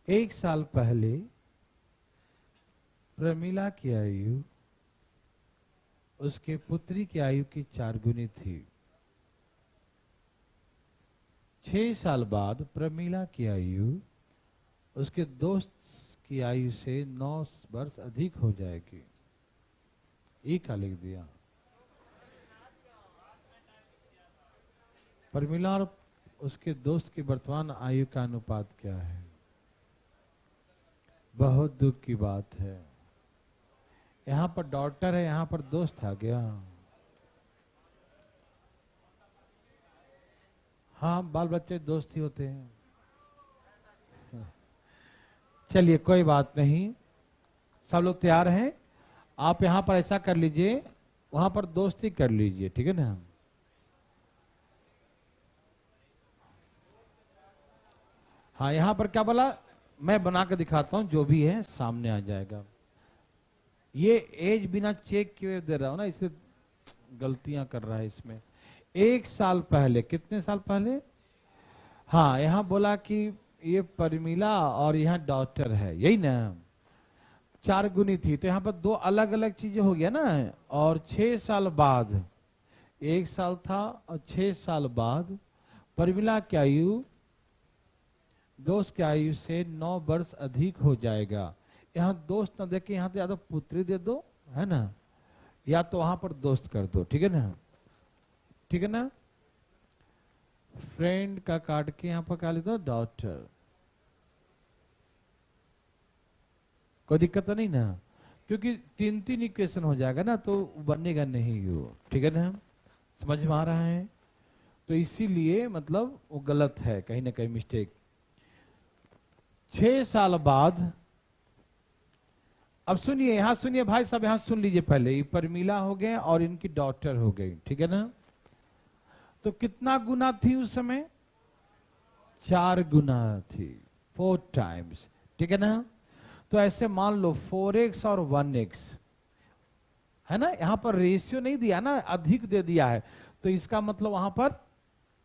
1 साल पहले प्रमिला की आयु उसके पुत्री की आयु की 4 गुनी थी। 6 साल बाद प्रमिला की आयु उसके दोस्त की आयु से 9 वर्ष अधिक हो जाएगी। ये क्या लिख दिया? प्रमिला और उसके दोस्त की वर्तमान आयु का अनुपात क्या है? बहुत दुख की बात है। यहां पर डॉक्टर है, यहां पर दोस्त आ गया। हाँ, बाल बच्चे दोस्त ही होते हैं। चलिए कोई बात नहीं, सब लोग तैयार हैं। आप यहां पर ऐसा कर लीजिए, वहां पर दोस्ती कर लीजिए, ठीक है ना? हाँ, यहां पर क्या बोला? मैं बना के दिखाता हूं, जो भी है सामने आ जाएगा। ये एज बिना चेक किए दे रहा हूं ना, इसे गलतियां कर रहा है इसमें। 1 साल पहले, कितने साल पहले? हाँ, यहां बोला कि ये परमिला और यहाँ डॉक्टर है, यही ना? 4 गुनी थी, तो यहाँ पर 2 अलग अलग चीजें हो गया ना। और 6 साल बाद, 1 साल था और 6 साल बाद परमिला की आयु दोस्त की आयु से 9 वर्ष अधिक हो जाएगा। यहाँ दोस्त ना देके यहाँ तो या तो पुत्री दे दो, है ना, या तो वहां पर दोस्त कर दो, ठीक है ना? ठीक है ना? फ्रेंड का काट के यहाँ पर क्या लिख दो? डॉक्टर। कोई दिक्कत तो नहीं ना? क्योंकि 3 इक्वेशन हो जाएगा ना, तो बनेगा नहीं वो, ठीक है ना? समझ में आ रहा है? तो इसीलिए मतलब वो गलत है, कहीं ना कहीं मिस्टेक। 6 साल बाद, अब सुनिए, यहां सुनिए भाई साहब, यहां सुन लीजिए पहले। ये परमिला हो गए और इनकी डॉक्टर हो गई, ठीक है ना? तो कितना गुना थी उस समय? 4 गुना थी, 4 टाइम्स, ठीक है ना? तो ऐसे मान लो 4x और 1x है ना, यहां पर रेशियो नहीं दिया ना, अधिक दे दिया है, तो इसका मतलब वहां पर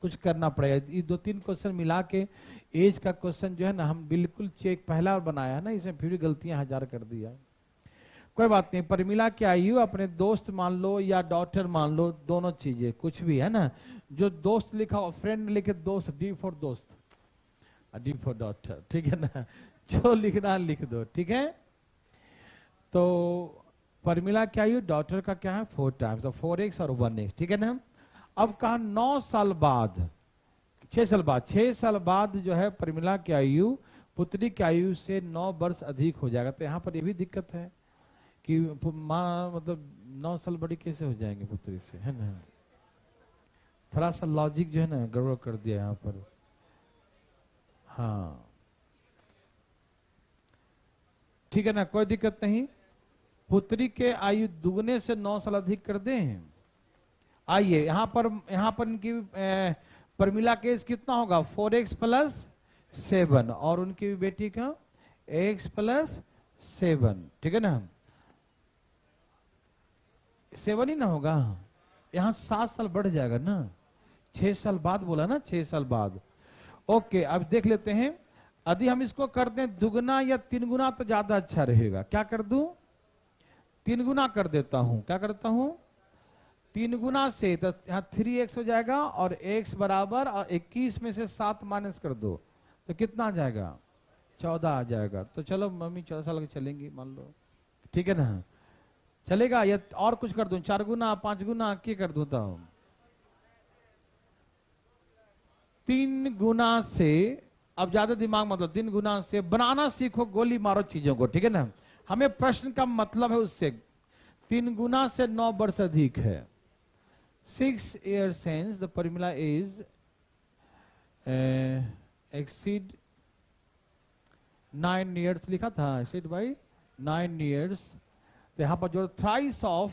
कुछ करना पड़ेगा। ये 2-3 क्वेश्चन मिला के एज का क्वेश्चन जो है ना, हम बिल्कुल चेक पहला बनाया है ना, इसमें फिर गलतियां 1000 कर दिया। कोई बात नहीं। परमिला की आयु अपने दोस्त मान लो या डॉक्टर मान लो, दोनों चीजें कुछ भी है ना। जो दोस्त लिखा हो, फ्रेंड लिखे दोस्त, डी फॉर दोस्त, डी फॉर डॉक्टर, ठीक है ना? जो लिखना लिख दो, ठीक है? तो परमिला की आयु डॉक्टर का क्या है? 4 टाइम्स, 4x और 1x, ठीक है ना? अब कहा 9 साल बाद, 6 साल बाद, 6 साल बाद जो है परमिला की आयु पुत्री की आयु से 9 वर्ष अधिक हो जाएगा। तो यहाँ पर ये भी दिक्कत है कि माँ मतलब 9 साल बड़ी कैसे हो जाएंगे पुत्री से, है ना? थोड़ा सा लॉजिक जो है ना गड़बड़ कर दिया यहाँ पर। हाँ ठीक है ना, कोई दिक्कत नहीं। पुत्री के आयु दुगने से 9 साल अधिक कर दें। आइए यहाँ पर इनकी परमिला केस कितना होगा? 4x + 7 और उनकी बेटी का x + 7, ठीक है ना? 7 ही ना होगा, यहाँ 7 साल बढ़ जाएगा ना, 6 साल बाद बोला ना, 6 साल बाद। ओके, अब देख लेते हैं। यदि हम इसको कर दें दुगुना या 3 गुना तो ज्यादा अच्छा रहेगा। क्या कर दूं? 3 गुना कर देता हूं। क्या करता हूं? 3 गुना से तो यहाँ 3x हो जाएगा और x बराबर, और 21 में से 7 माइनस कर दो तो कितना आ जाएगा? 14 आ जाएगा। तो चलो मम्मी 14 साल के चलेंगी मान लो, ठीक है ना? चलेगा? या और कुछ कर दूं? 4 गुना 5 गुना क्या कर दूं? तो 3 गुना से, अब ज्यादा दिमाग मतलब 3 गुना से बनाना सीखो, गोली मारो चीजों को, ठीक है ना? हमें प्रश्न का मतलब है उससे। 3 गुना से 9 वर्ष अधिक है। 6 years hence the formula is exceed 9 years लिखा था, exceed by 9 years। तो यहां पर जो थ्राइस ऑफ,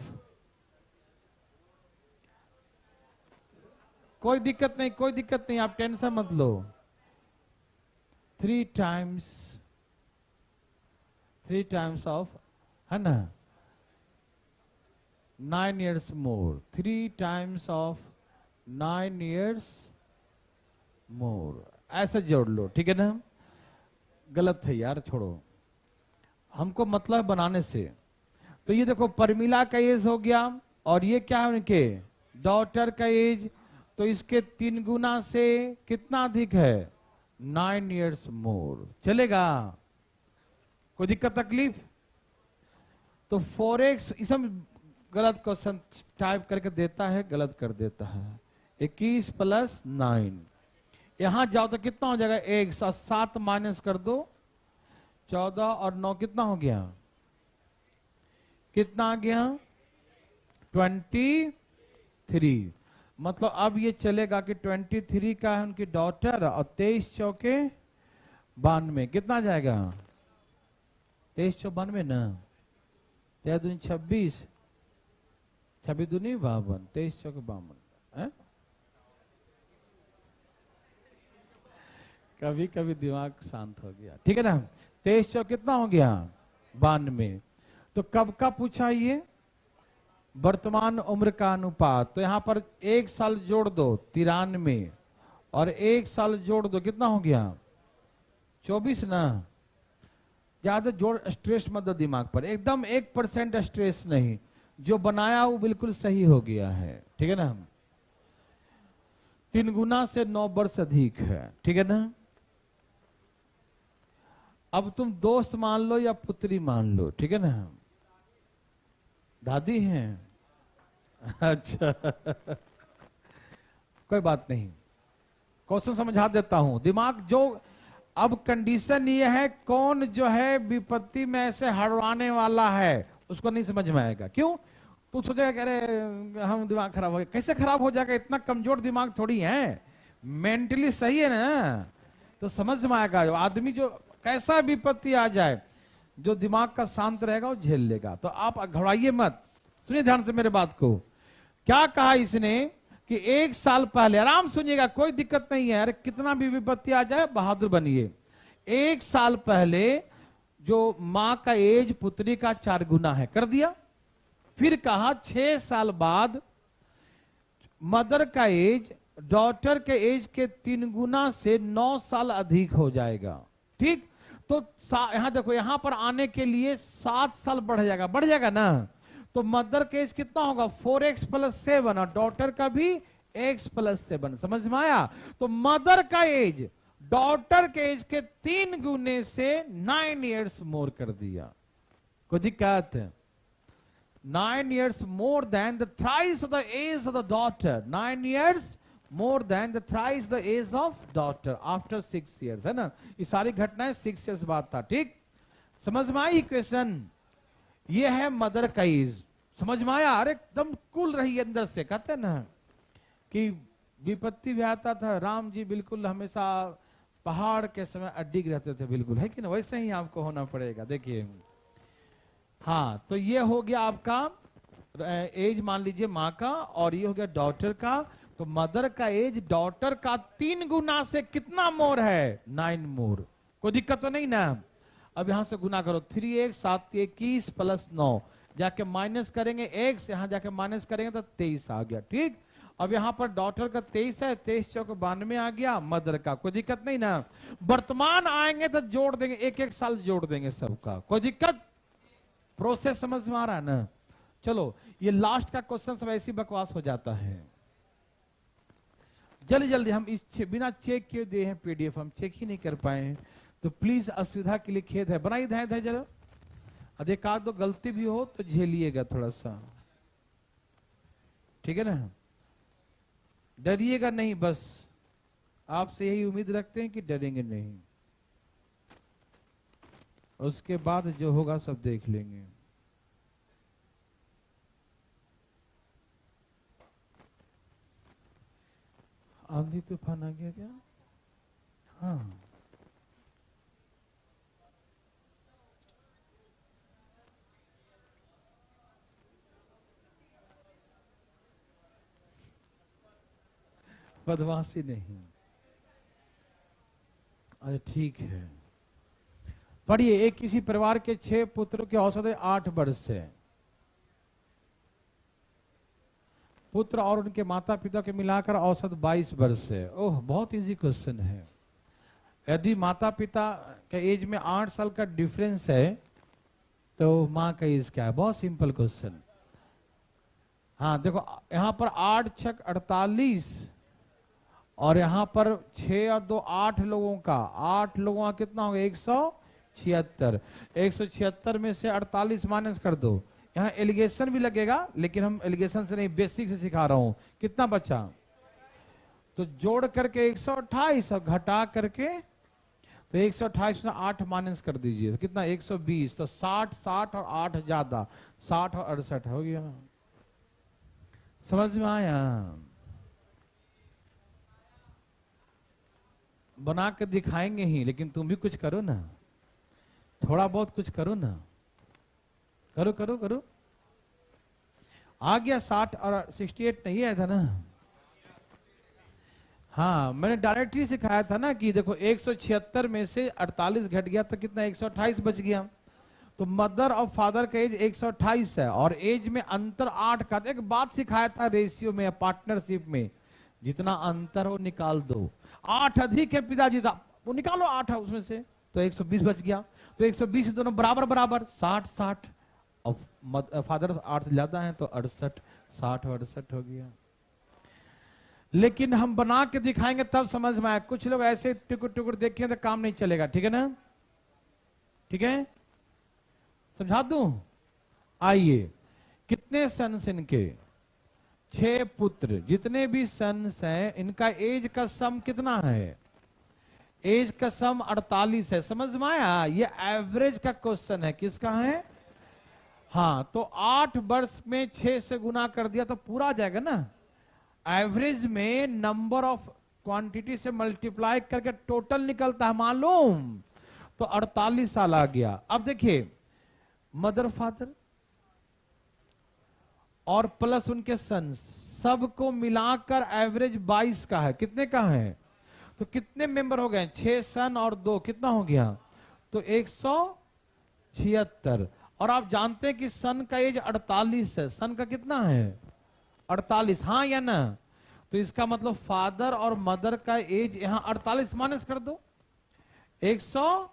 कोई दिक्कत नहीं, कोई दिक्कत नहीं, आप टेंशन मत लो। 3 times ऑफ, है ना, 9 years more। 3 times of 9 years more, ऐसे जोड़ लो, ठीक है ना? गलत है यार, छोड़ो, हमको मतलब बनाने से। तो ये देखो परमिला का एज हो गया, और ये क्या है उनके डॉटर का एज, तो इसके 3 गुना से कितना अधिक है? 9 years मोर। चलेगा? कोई दिक्कत तकलीफ? तो 4x, इसमें गलत क्वेश्चन टाइप करके देता है, गलत कर देता है। 21 + 9, यहां जाओ तो कितना हो जाएगा? x, और 7 माइनस कर दो, 14 और 9 कितना हो गया? कितना आ गया? 23। मतलब अब ये चलेगा कि 23 का है उनकी डॉटर, और 23 चौके 92, कितना जाएगा? 23 चौके 92 ना, 13 दूनी 26, 26 दूनी 52, 23 चौके 52। कभी कभी दिमाग शांत हो गया, ठीक है ना? 23 चौके कितना हो गया? 92। तो कब का पूछा ये? वर्तमान उम्र का अनुपात। तो यहां पर 1 साल जोड़ दो 93, और 1 साल जोड़ दो कितना हो गया? 24 ना। ज्यादा जोड़, स्ट्रेस मत दो दिमाग पर, एकदम 1% स्ट्रेस नहीं, जो बनाया वो बिल्कुल सही हो गया है, ठीक है ना? 3 गुना से 9 वर्ष अधिक है, ठीक है ना? अब तुम दोस्त मान लो या पुत्री मान लो, ठीक है ना? दादी हैं? अच्छा कोई बात नहीं, क्वेश्चन समझा देता हूं। दिमाग जो, अब कंडीशन ये है, कौन जो है विपत्ति में ऐसे हरवाने वाला है उसको नहीं समझ में आएगा। क्यों? तू सोचेगा कि अरे हम दिमाग खराब हो गया। कैसे खराब हो जाएगा? इतना कमजोर दिमाग थोड़ी है, मेंटली सही है ना, तो समझ में आएगा। जो आदमी जो कैसा विपत्ति आ जाए, जो दिमाग का शांत रहेगा वो झेल लेगा। तो आप घबराइए मत, सुनिए ध्यान से मेरे बात को। क्या कहा इसने कि 1 साल पहले, आराम सुनिएगा, कोई दिक्कत नहीं है, अरे कितना भी विपत्ति आ जाए बहादुर बनिए। 1 साल पहले जो मां का एज पुत्री का 4 गुना है, कर दिया। फिर कहा 6 साल बाद मदर का एज डॉटर के एज के 3 गुना से 9 साल अधिक हो जाएगा, ठीक? तो यहां देखो, यहां पर आने के लिए 7 साल बढ़ जाएगा ना। तो मदर का एज कितना होगा? 4x + 7, और डॉटर का भी x + 7। समझ में आया? तो मदर का एज डॉटर के एज के 3 गुने से 9 years मोर कर दिया। कोई दिक्कत? 9 years more than the thrice of the age of the daughter। 9 years more than the thrice the age of daughter after 6 years, है ना? ये सारी घटनाएं 6 years बाद था, ठीक? समझ में आई क्वेश्चन? ये है मदर का एज, समझ में आया? अरे एकदम कूल रही अंदर से। कहते ना कि विपत्ति भी आता था, राम जी बिल्कुल हमेशा पहाड़ के समय अडिग रहते थे, बिल्कुल, है कि ना? वैसे ही आपको होना पड़ेगा। देखिए, हाँ, तो ये हो गया आपका एज, मान लीजिए माँ का, और ये हो गया डॉटर का। तो मदर का एज डॉटर का 3 गुना से कितना मोर है? 9 मोर। कोई दिक्कत तो नहीं ना? अब यहां से गुना करो, 3x 7 21 + 9, जाके माइनस करेंगे x, यहां जाके माइनस करेंगे तो 23 आ गया, ठीक? अब यहाँ पर डॉटर का 23 है, 23 चौक 92 आ गया, मदर का कोई दिक्कत नहीं ना। वर्तमान आएंगे तो जोड़ देंगे, एक एक साल जोड़ देंगे सबका, कोई दिक्कत। प्रोसेस समझ में आ रहा है ना। चलो ये लास्ट का क्वेश्चन सब ऐसी बकवास हो जाता है। जल्दी जल्दी हम बिना चेक किए दिए हैं पीडीएफ, हम चेक ही नहीं कर पाए, तो प्लीज असुविधा के लिए खेद है, बनाई दे जरा। अरे एक आध दो गलती भी हो तो झेलिएगा थोड़ा सा, ठीक है ना। डरिएगा नहीं, बस आपसे यही उम्मीद रखते हैं कि डरेंगे नहीं, उसके बाद जो होगा सब देख लेंगे। आंधी तूफान आ गया क्या? हाँ बदमाशी नहीं। अरे ठीक है, पढ़िए। एक किसी परिवार के 6 पुत्रों की औसत 8 वर्ष है। पुत्र और उनके माता पिता के मिलाकर औसत 22 वर्ष है। ओह, बहुत इजी क्वेश्चन है। यदि माता पिता के एज में 8 साल का डिफरेंस है तो माँ का एज क्या है? बहुत सिंपल क्वेश्चन। हाँ देखो, यहां पर 8 छक 48 और यहां पर 6 और 2 8 लोगों का, 8 लोगों का कितना होगा? 176। 176 में से 48 माइनस कर दो। यहाँ एलिगेशन भी लगेगा, लेकिन हम एलिगेशन से नहीं, बेसिक से सिखा रहा हूं। कितना बचा? तो जोड़ करके 128 और घटा करके तो 128 में 8 माइनस कर दीजिए तो कितना? 120। तो 60 60 और 8 ज्यादा, 60 और 68 हो गया। समझ में आया? बना के दिखाएंगे ही, लेकिन तुम भी कुछ करो ना, थोड़ा बहुत कुछ करो ना। करो करो करो। आ गया 60 और 68 नहीं आया था ना? हाँ, मैंने डायरेक्टली सिखाया था ना कि देखो 176 में से 48 घट गया तो कितना? 128 बच गया। तो मदर और फादर का एज 128 है और एज में अंतर 8 का। एक बात सिखाया था रेशियो में, पार्टनरशिप में, जितना अंतर हो निकाल दो। 8 अधिक है पिताजी था, वो निकालो 8 है उसमें से, तो 120 बच गया। तो 120 दोनों बराबर बराबर, 60 60 और फादर 8 ज्यादा है तो 68, 60 और 68 हो गया। लेकिन हम बना के दिखाएंगे तब समझ में आए। कुछ लोग ऐसे टुकुर टुकुर देखें तो काम नहीं चलेगा, ठीक है ना? ठीक है, समझा दूं? आइए, कितने सन्स इनके? 6 पुत्र। जितने भी सन्स हैं इनका एज का सम कितना है? एज का सम 48 है। समझ में आया? ये एवरेज का क्वेश्चन है। किसका है? हाँ, तो 8 वर्ष में 6 से गुना कर दिया तो पूरा आ जाएगा ना। एवरेज में नंबर ऑफ क्वांटिटी से मल्टीप्लाई करके टोटल निकलता है, मालूम? तो 48 साल आ गया। अब देखिए, मदर फादर और प्लस उनके सन्स, सबको मिलाकर एवरेज 22 का है। कितने का है? तो कितने मेंबर हो गए? 6 सन और 2, कितना हो गया? तो 176। और आप जानते हैं कि सन का एज 48 है। सन का कितना है? 48, हाँ या ना? तो इसका मतलब फादर और मदर का एज यहां 48 माइनस कर दो 100,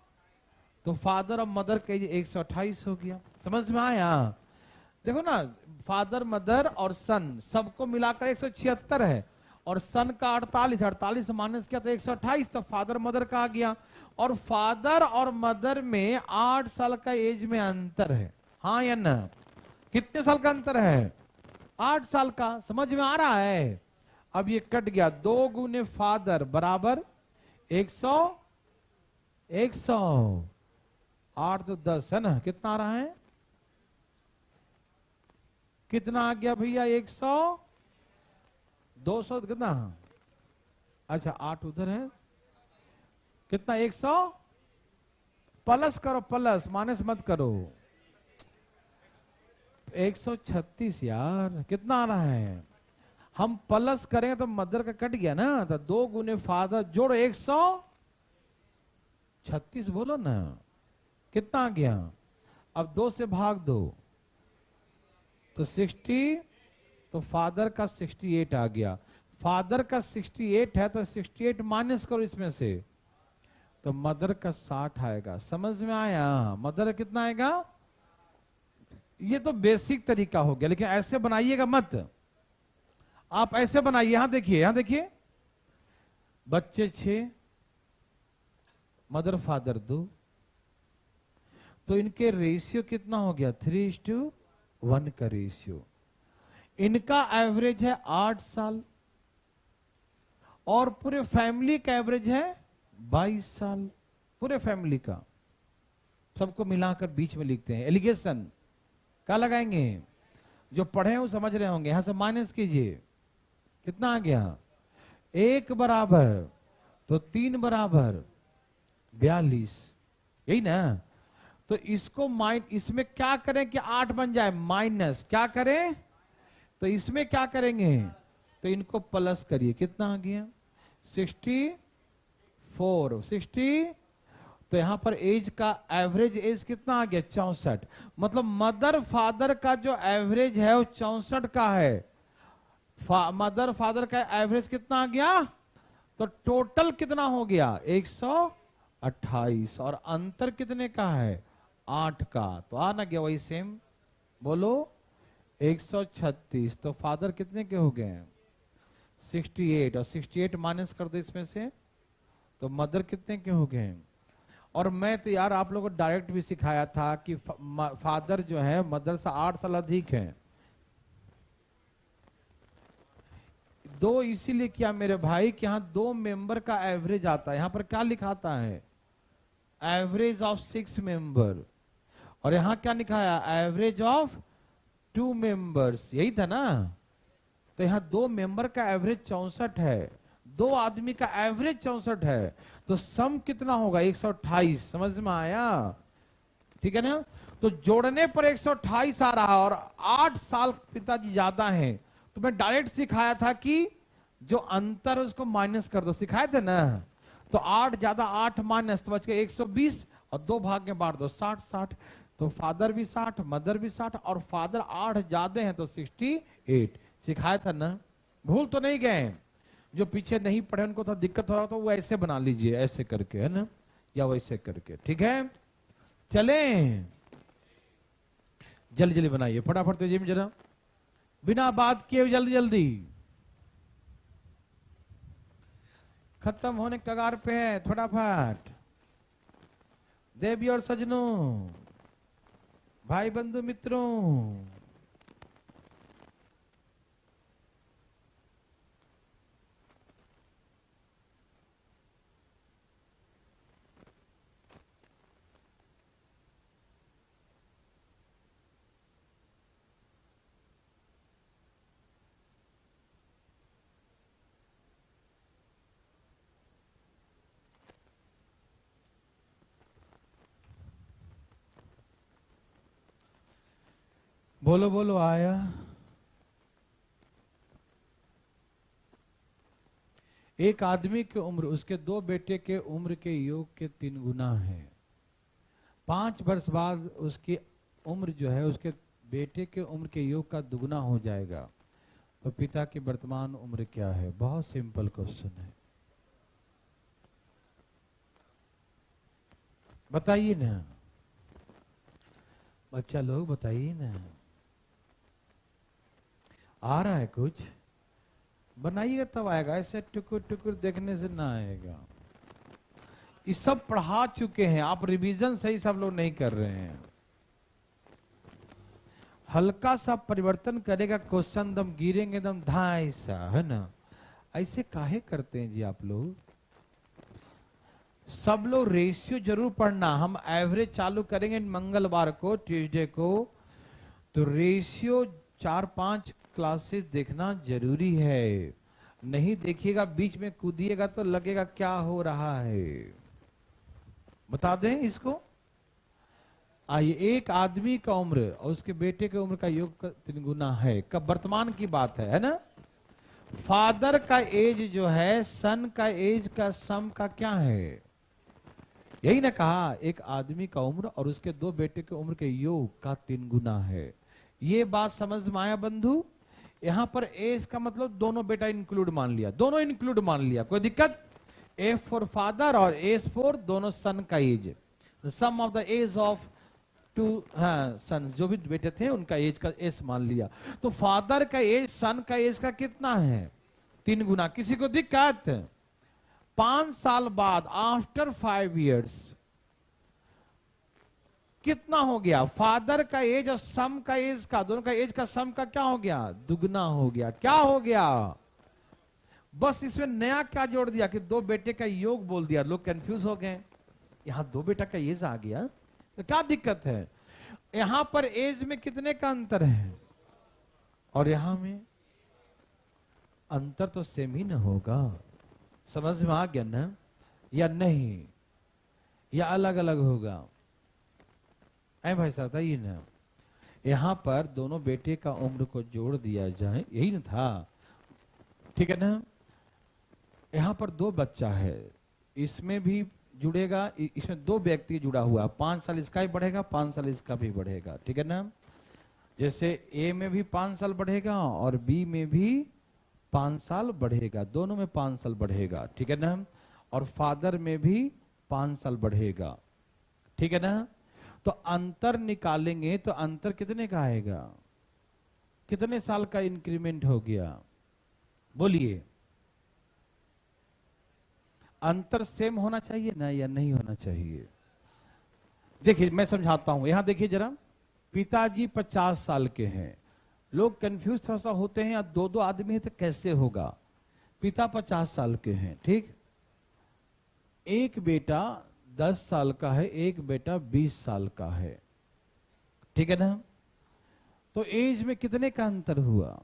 तो फादर और मदर का एज 128 हो गया। समझ में आया? देखो ना, फादर मदर और सन सबको मिलाकर 176 है और सन का 48, 48 माइनस किया तो 128, तो फादर मदर का आ गया। और फादर और मदर में 8 साल का एज में अंतर है, हाँ या ना? कितने साल का अंतर है? 8 साल का। समझ में आ रहा है? अब ये कट गया, 2 गुने फादर बराबर 100, 8 तो 10 है ना? कितना आ रहा है? कितना आ गया भैया? 100, 200 कितना? अच्छा 8 उधर है, कितना? 100 प्लस करो, प्लस माइनस मत करो। 136 यार, कितना आ रहा है? हम प्लस करेंगे तो मदर का कट गया ना, तो 2 गुने फादर जोड़ो 136 बोलो ना, कितना आ गया? अब 2 से भाग दो तो 60, तो फादर का 68 आ गया। फादर का 68 है तो 68 माइनस करो इसमें से, तो मदर का 60 आएगा। समझ में आया? मदर कितना आएगा? ये तो बेसिक तरीका हो गया, लेकिन ऐसे बनाइएगा मत। आप ऐसे बनाइए, यहां देखिए, यहां देखिए, बच्चे 6, मदर फादर 2, तो इनके रेशियो कितना हो गया? 3:1 का रेशियो। इनका एवरेज है 8 साल और पूरे फैमिली का एवरेज है 22 साल। पूरे फैमिली का, सबको मिलाकर बीच में लिखते हैं। एलिगेशन क्या लगाएंगे? जो पढ़े हैं वो समझ रहे होंगे। यहां से माइनस कीजिए, कितना आ गया? 1 बराबर तो 3 बराबर 42, यही ना? तो इसको इसमें क्या करें कि 8 बन जाए? माइनस क्या करें? तो इसमें क्या करेंगे? तो इनको प्लस करिए, कितना आ गया? 64, 60। तो यहां पर एज का एवरेज एज कितना आ गया? 64। मतलब मदर फादर का जो एवरेज है वो 64 का है। मदर फादर का एवरेज कितना आ गया? तो टोटल कितना हो गया? 128। और अंतर कितने का है? 8 का। तो आ ना गया वही सेम, बोलो 136। तो फादर कितने के हो गए? 68। और 68 माइनस कर दो इसमें से, तो मदर कितने के हो गए? और मैं तो यार आप लोगों को डायरेक्ट भी सिखाया था कि फादर जो है मदर से 8 साल अधिक है। 2 इसीलिए किया मेरे भाई कि यहां 2 मेंबर का एवरेज आता है। यहां पर क्या लिखाता है? Average of 6 member. और यहां क्या लिखाया? Average of 2 members. यही था ना? तो यहां 2 मेंबर का एवरेज 64 है, 2 आदमी का एवरेज 64 है, तो सम कितना होगा? 128। समझ में आया? ठीक है ना? तो जोड़ने पर 128 आ रहा और 8 साल पिताजी ज्यादा हैं, तो मैं डायरेक्ट सिखाया था कि जो अंतर है उसको माइनस कर दो, सिखाए थे ना? तो 8 ज्यादा 8 माइनस, तो बच गया 120 और 2 भाग में बांट दो, 60 60। तो फादर भी 60, मदर भी 60, और फादर 8 ज्यादा हैं तो 68। सिखाया था ना? भूल तो नहीं गए? जो पीछे नहीं पढ़े उनको तो दिक्कत हो रहा, तो वो ऐसे बना लीजिए, ऐसे करके, है ना, या वैसे करके। ठीक है, चलें, जल्दी जल्दी बनाइए, फटाफट तेजी में जरा, बिना बात किए जल्दी जल्दी। खत्म होने कगार पे है, फटाफट। देवी और सजनों, भाई बंधु मित्रों, बोलो बोलो, आया? एक आदमी की उम्र उसके 2 बेटे के उम्र के योग के 3 गुना है। 5 वर्ष बाद उसकी उम्र जो है उसके बेटे के उम्र के योग का दुगना हो जाएगा। तो पिता की वर्तमान उम्र क्या है? बहुत सिंपल क्वेश्चन है, बताइए ना बच्चा लोग, बताइए ना। आ रहा है कुछ? बनाइएगा तब आएगा, ऐसे टुकुर टुकुर देखने से ना आएगा। ये सब पढ़ा चुके हैं आप, रिवीजन सही सब लोग नहीं कर रहे हैं। हल्का सा परिवर्तन करेगा क्वेश्चन, दम गिरेंगे दम धाई सा, है ना? ऐसे काहे करते हैं जी आप लोग? सब लोग रेशियो जरूर पढ़ना। हम एवरेज चालू करेंगे मंगलवार को, ट्यूसडे को, तो रेशियो 4-5 क्लासेस देखना जरूरी है। नहीं देखिएगा, बीच में कूदिएगा तो लगेगा क्या हो रहा है। बता दें इसको। आइए, एक आदमी का उम्र और उसके बेटे के उम्र का योग का 3 गुना है। कब? वर्तमान की बात है ना? फादर का एज जो है सन का एज का सम का क्या है? यही ना कहा, एक आदमी का उम्र और उसके 2 बेटे के उम्र के योग का 3 गुना है। ये बात समझ में आया बंधु? यहां पर एज का मतलब दोनों बेटा इंक्लूड मान लिया, दोनों इंक्लूड मान लिया, कोई दिक्कत? एफ फॉर फादर और एज फॉर दोनों सन का age, sum of the age of two son, जो भी बेटे थे उनका एज का एज मान लिया। तो फादर का एज सन का एज का कितना है? 3 गुना। किसी को दिक्कत? 5 साल बाद आफ्टर 5 इयर्स कितना हो गया? फादर का एज और सम का एज का, दोनों का एज का सम का क्या हो गया? दुगना हो गया। क्या हो गया? बस इसमें नया क्या जोड़ दिया कि 2 बेटे का योग बोल दिया, लोग कंफ्यूज हो गए। यहां 2 बेटा का एज आ गया तो क्या दिक्कत है? यहां पर एज में कितने का अंतर है और यहां में अंतर तो सेम ही ना होगा। समझ में आ गया ना? या नहीं, या अलग अलग होगा? ऐ भाई साहब बताइए ना। यहां पर दोनों बेटे का उम्र को जोड़ दिया जाए, यही ना था, ठीक है ना? यहां पर 2 बच्चा है, इसमें भी जुड़ेगा, इसमें 2 व्यक्ति जुड़ा हुआ, 5 साल इसका भी बढ़ेगा, 5 साल इसका भी बढ़ेगा, ठीक है ना? जैसे ए में भी 5 साल बढ़ेगा और बी में भी 5 साल बढ़ेगा, दोनों में 5 साल बढ़ेगा, ठीक है ना? और फादर में भी 5 साल बढ़ेगा, ठीक है ना? तो अंतर निकालेंगे तो अंतर कितने का आएगा? कितने साल का इंक्रीमेंट हो गया? बोलिए। अंतर सेम होना चाहिए ना या नहीं होना चाहिए? देखिए मैं समझाता हूं, यहां देखिए जरा। पिताजी 50 साल के हैं, लोग कंफ्यूज थोड़ा सा होते हैं, या 2 आदमी है तो कैसे होगा? पिता 50 साल के हैं, ठीक? एक बेटा 10 साल का है, एक बेटा 20 साल का है, ठीक है ना? तो एज में कितने का अंतर हुआ?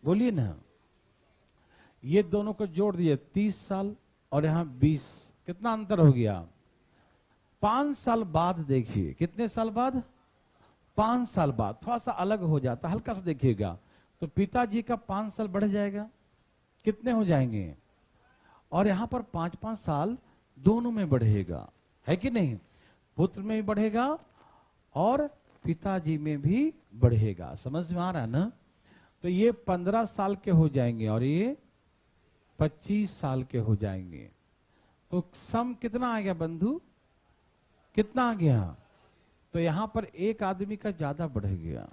बोलिए ना। ये दोनों को जोड़ दिए 30 साल और यहां 20, कितना अंतर हो गया? 5 साल बाद देखिए, कितने साल बाद? 5 साल बाद थोड़ा सा अलग हो जाता, हल्का सा देखिएगा। तो पिताजी का 5 साल बढ़ जाएगा, कितने हो जाएंगे? और यहां पर 5-5 साल दोनों में बढ़ेगा, है कि नहीं? पुत्र में भी बढ़ेगा और पिताजी में भी बढ़ेगा। समझ में आ रहा है ना? तो ये 15 साल के हो जाएंगे और ये 25 साल के हो जाएंगे। तो सम कितना आ गया बंधु? कितना आ गया? तो यहां पर एक आदमी का ज्यादा बढ़ गया,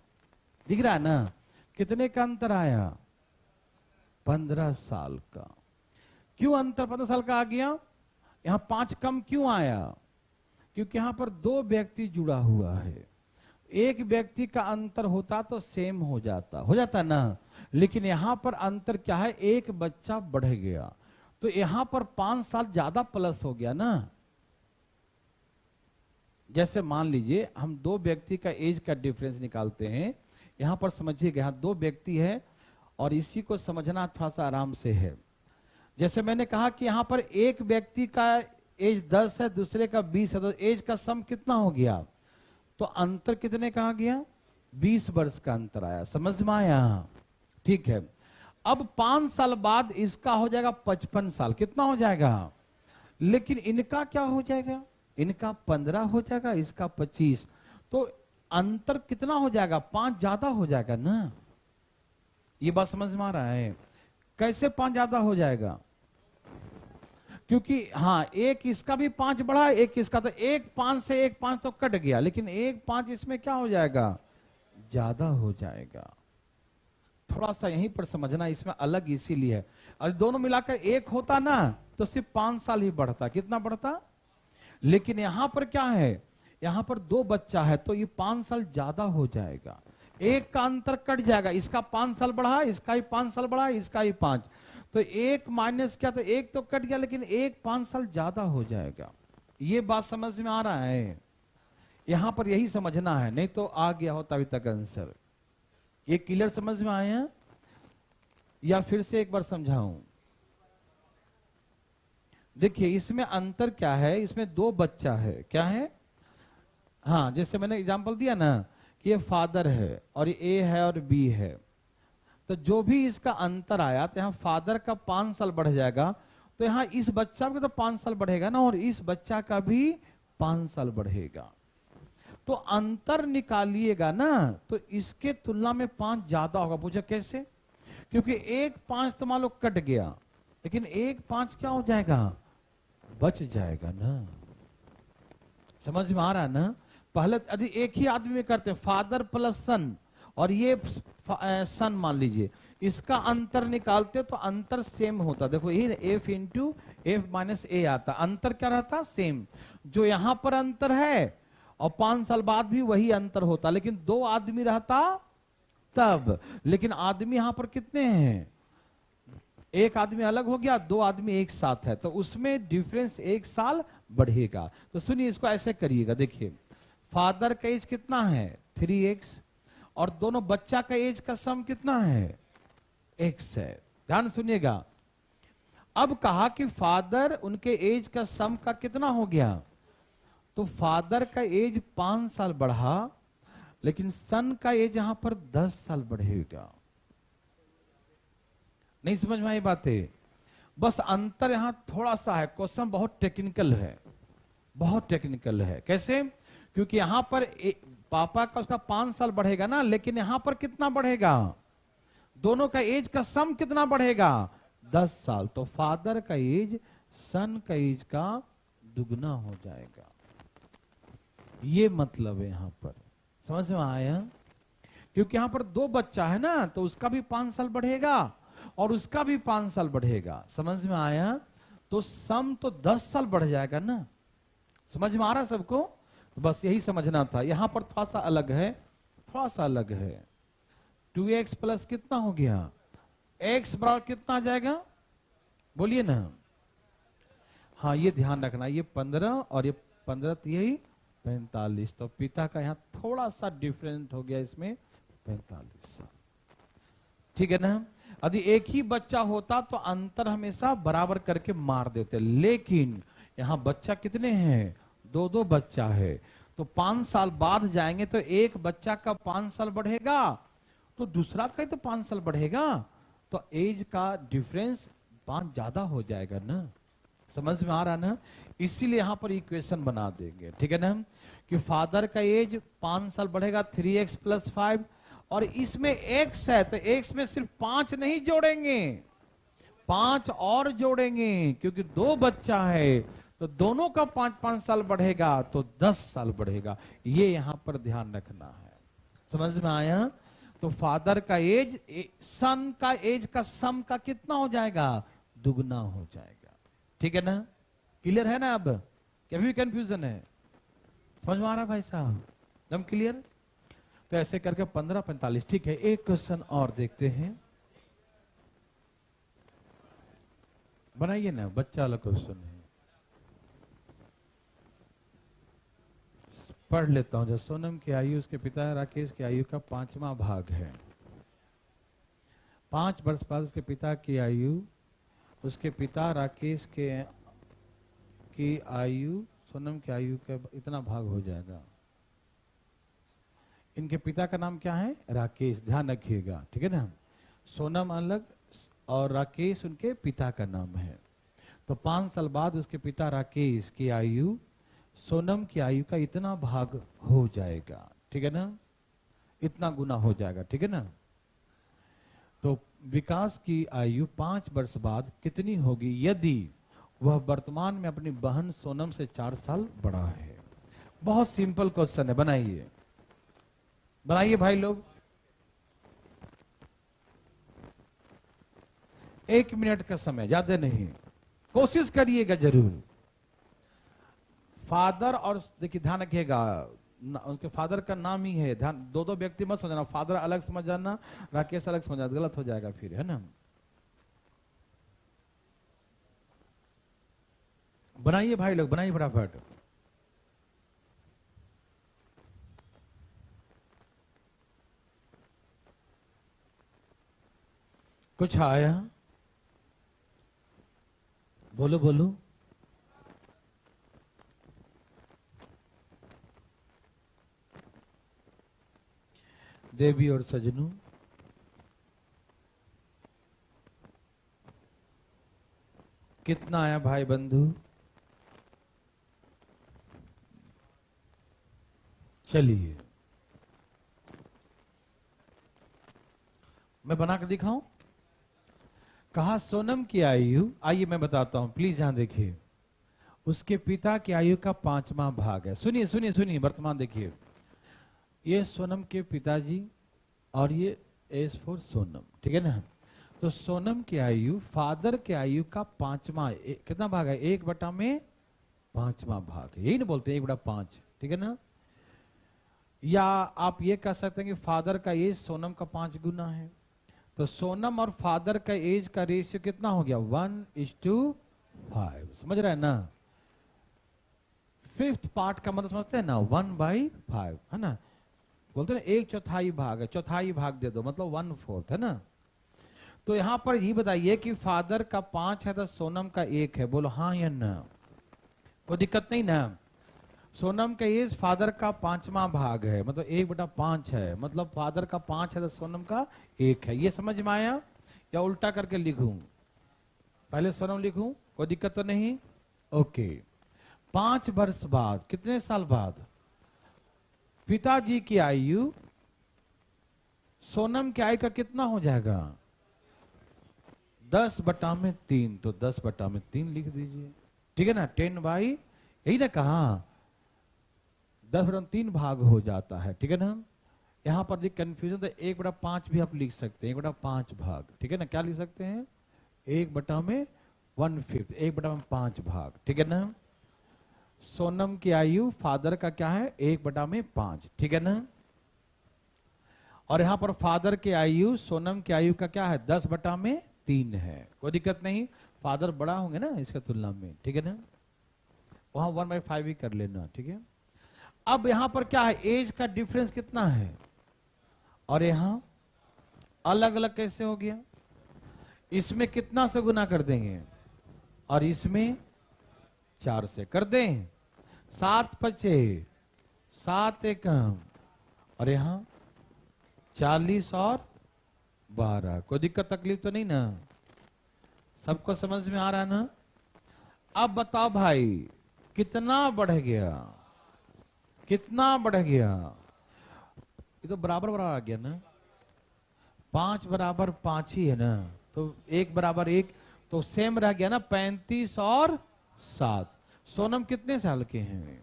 दिख रहा है ना? कितने का अंतर आया? 15 साल का। क्यों अंतर 15 साल का आ गया? यहां 5 कम क्यों आया? क्योंकि यहां पर 2 व्यक्ति जुड़ा हुआ है। एक व्यक्ति का अंतर होता तो सेम हो जाता ना, लेकिन यहां पर अंतर क्या है? एक बच्चा बढ़ गया, तो यहां पर 5 साल ज्यादा प्लस हो गया ना। जैसे मान लीजिए हम 2 व्यक्ति का एज का डिफरेंस निकालते हैं, यहां पर समझिएगा, यहां 2 व्यक्ति है और इसी को समझना थोड़ा सा आराम से है। जैसे मैंने कहा कि यहां पर एक व्यक्ति का एज 10 है, दूसरे का 20 है, तो एज का सम कितना हो गया? तो अंतर कितने का आ गया? 20 वर्ष का अंतर आया। समझ में आया? ठीक है। अब 5 साल बाद इसका हो जाएगा 55 साल, कितना हो जाएगा? लेकिन इनका क्या हो जाएगा? इनका 15 हो जाएगा, इसका 25। तो अंतर कितना हो जाएगा? 5 ज्यादा हो जाएगा ना। ये बात समझ में आ रहा है? कैसे 5 ज्यादा हो जाएगा? क्योंकि हाँ, एक इसका भी 5 बढ़ा, एक इसका, तो एक 5 से एक 5 तो कट गया, लेकिन एक 5 इसमें क्या हो जाएगा? ज्यादा हो जाएगा। थोड़ा सा यहीं पर समझना, इसमें अलग इसीलिए है। और दोनों मिलाकर एक होता ना तो सिर्फ 5 साल ही बढ़ता। कितना बढ़ता? लेकिन यहां पर क्या है? यहां पर 2 बच्चा है तो ये 5 साल ज्यादा हो जाएगा। एक का अंतर कट जाएगा, इसका 5 साल बढ़ा, इसका ही 5 साल बढ़ा, इसका ही 5, तो एक माइनस क्या? तो एक तो कट गया, लेकिन एक 5 साल ज्यादा हो जाएगा। ये बात समझ में आ रहा है? यहां पर यही समझना है, नहीं तो आ गया होता अभी तक आंसर। ये क्लियर समझ में आया या फिर से एक बार समझाऊं? देखिए इसमें अंतर क्या है? इसमें 2 बच्चा है, क्या है? हाँ, जैसे मैंने एग्जांपल दिया ना कि ये फादर है और ये ए है और बी है, तो जो भी इसका अंतर आया तो यहाँ फादर का 5 साल बढ़ जाएगा, तो यहाँ इस बच्चा का तो 5 साल बढ़ेगा ना, और इस बच्चा का भी 5 साल बढ़ेगा। तो अंतर निकालिएगा ना, तो इसके तुलना में 5 ज्यादा होगा। पूछा कैसे? क्योंकि 1 5 तो मान लो कट गया, लेकिन 1 5 क्या हो जाएगा? बच जाएगा ना। समझ में आ रहा है ना? पहले यदि एक ही आदमी में करते फादर प्लस सन, और ये सन मान लीजिए, इसका अंतर निकालते तो अंतर सेम होता। देखो ये एफ इंटू एफ माइनस ए आता, अंतर क्या रहता? सेम। जो यहां पर अंतर है और 5 साल बाद भी वही अंतर होता, लेकिन 2 आदमी रहता तब। लेकिन आदमी यहां पर कितने हैं? एक आदमी अलग हो गया, 2 आदमी एक साथ है, तो उसमें डिफरेंस 1 साल बढ़ेगा। तो सुनिए, इसको ऐसे करिएगा। देखिए, फादर का एज कितना है? 3x, और दोनों बच्चा का एज का सम कितना है? x है। ध्यान सुनिएगा। अब कहा कि फादर उनके एज का सम का कितना हो गया? तो फादर का एज 5 साल बढ़ा, लेकिन सन का एज यहां पर 10 साल बढ़ेगा। नहीं समझ में आई बातें? बस अंतर यहां थोड़ा सा है। क्वेश्चन बहुत टेक्निकल है, बहुत टेक्निकल है। कैसे? क्योंकि यहां पर पापा का उसका 5 साल बढ़ेगा ना, लेकिन यहां पर कितना बढ़ेगा? दोनों का एज का सम कितना बढ़ेगा? 10 साल। तो फादर का एज सन का एज का दुगना हो जाएगा। ये मतलब है यहां पर। समझ में आया? क्योंकि यहां पर 2 बच्चा है ना, तो उसका भी 5 साल बढ़ेगा और उसका भी 5 साल बढ़ेगा। समझ में आया? तो सम तो 10 साल बढ़ जाएगा ना। समझ में आ रहा सबको? तो बस यही समझना था। यहां पर थोड़ा सा अलग है, थोड़ा सा अलग है। 2x प्लस कितना हो गया? x बराबर कितना आ जाएगा? बोलिए ना। हाँ, ये ध्यान रखना, ये 15 और ये 15 यही 45। तो पिता का यहां थोड़ा सा डिफरेंट हो गया, इसमें 45 साल। ठीक है ना? यदि एक ही बच्चा होता तो अंतर हमेशा बराबर करके मार देते, लेकिन यहां बच्चा कितने हैं? 2 बच्चा है। तो 5 साल बाद जाएंगे तो एक बच्चा का 5 साल बढ़ेगा, तो दूसरा का तो 5 साल बढ़ेगा, तो एज का डिफरेंस 5 ज्यादा हो जाएगा ना। समझ में आ रहा ना? इसीलिए यहां पर इक्वेशन बना देंगे। ठीक है ना? कि फादर का एज 5 साल बढ़ेगा, 3x प्लस 5, और इसमें x है तो x में सिर्फ 5 नहीं जोड़ेंगे, 5 और जोड़ेंगे, क्योंकि 2 बच्चा है तो दोनों का 5-5 साल बढ़ेगा, तो 10 साल बढ़ेगा। ये यहां पर ध्यान रखना है। समझ में आया? तो फादर का एज सन का एज का सम का कितना हो जाएगा? दुगना हो जाएगा। ठीक है ना? क्लियर है ना? अब क्या भी कंफ्यूजन है? समझ में आ रहा भाई साहब? एकदम क्लियर? तो ऐसे करके 15-45। ठीक है, एक क्वेश्चन और देखते हैं। बनाइए ना, बच्चा वाला क्वेश्चन है। पढ़ लेता हूं। जब सोनम की आयु उसके पिता राकेश की आयु का 5वां भाग है। 5 वर्ष बाद उसके पिता की आयु उसके पिता राकेश की आयु सोनम की आयु का इतना भाग हो जाएगा। इनके पिता का नाम क्या है? राकेश। ध्यान रखिएगा, ठीक है ना? सोनम अलग और राकेश उनके पिता का नाम है। तो 5 साल बाद उसके पिता राकेश की आयु सोनम की आयु का इतना भाग हो जाएगा। ठीक है ना? इतना गुना हो जाएगा। ठीक है ना? तो विकास की आयु 5 वर्ष बाद कितनी होगी यदि वह वर्तमान में अपनी बहन सोनम से 4 साल बड़ा है? बहुत सिंपल क्वेश्चन है, बनाइए बनाइए भाई लोग। 1 मिनट का समय, ज्यादा नहीं, कोशिश करिएगा जरूर। फादर और देखिए ध्यान रखिएगा, उनके फादर का नाम ही है। ध्यान, 2 व्यक्ति मत समझना, फादर अलग समझ जाना, राकेश अलग समझ जाना, गलत हो जाएगा फिर, है ना? बनाइए भाई लोग, बनाइए फटाफट। कुछ आया? बोलो बोलो। देवी और सजनू, कितना आया भाई बंधु? चलिए मैं बना के दिखाऊं। कहा सोनम की आयु, आइए मैं बताता हूं, प्लीज यहां देखिए। उसके पिता की आयु का 5वां भाग है। सुनिए सुनिए सुनिए, वर्तमान देखिए। ये सोनम के पिताजी और ये एस फॉर सोनम, ठीक है ना। तो सोनम की आयु फादर के आयु का 5वां, कितना भाग है? 1/5वां भाग, यही ना बोलते हैं 1/5, ठीक है ना। या आप ये कह सकते हैं कि फादर का एज सोनम का 5 गुना है। तो सोनम और फादर का एज का रेशियो कितना हो गया? 1:5। समझ रहे हैं ना। 5th पार्ट का मतलब समझते हैं ना, 1/5 है ना। बोलते हैं 1/4 भाग है, चौथाई भाग दे दो मतलब 1/4 है ना। तो यहां पर ये बताइए कि फादर का 5 है तो सोनम का 1 है। बोलो हाँ या ना, कोई दिक्कत नहीं ना। सोनम का एज फादर का 5वां भाग है, मतलब 1/5 है, मतलब फादर का 5 है तो सोनम का 1 है। ये समझ में आया? या उल्टा करके लिखूं? पहले सोनम लिखूं, कोई दिक्कत तो नहीं? ओके। 5 वर्ष बाद, कितने साल बाद, पिताजी की आयु सोनम की आयु का कितना हो जाएगा? 10/3। तो 10/3 लिख दीजिए, ठीक है ना। 10 यही ना कहा, 10/3 भाग हो जाता है, ठीक है ना। यहां पर कंफ्यूजन तो 1/5 भी आप लिख सकते हैं, 1/5 भाग, ठीक है ना। क्या लिख सकते हैं? 1/1/5, 1/5 भाग, ठीक है ना। सोनम की आयु फादर का क्या है? 1/5, ठीक है ना। और यहां पर फादर की आयु सोनम की आयु का क्या है? 10/3 है। कोई दिक्कत नहीं, फादर बड़ा होंगे ना इसके तुलना में, ठीक है ना। वहां 1/5 ही कर लेना, ठीक है। अब यहां पर क्या है? एज का डिफरेंस कितना है? और यहां अलग अलग कैसे हो गया? इसमें कितना से गुना कर देंगे और इसमें 4 से कर दें। 7×5 7 एकम, और यहां 40 और 12। कोई दिक्कत तकलीफ तो नहीं ना? सबको समझ में आ रहा है ना? अब बताओ भाई कितना बढ़ गया, कितना बढ़ गया? ये तो बराबर बराबर आ गया ना। 5/5 ही है ना, तो 1/1, तो सेम रह गया ना। 35 और 7। सोनम कितने साल के हैं?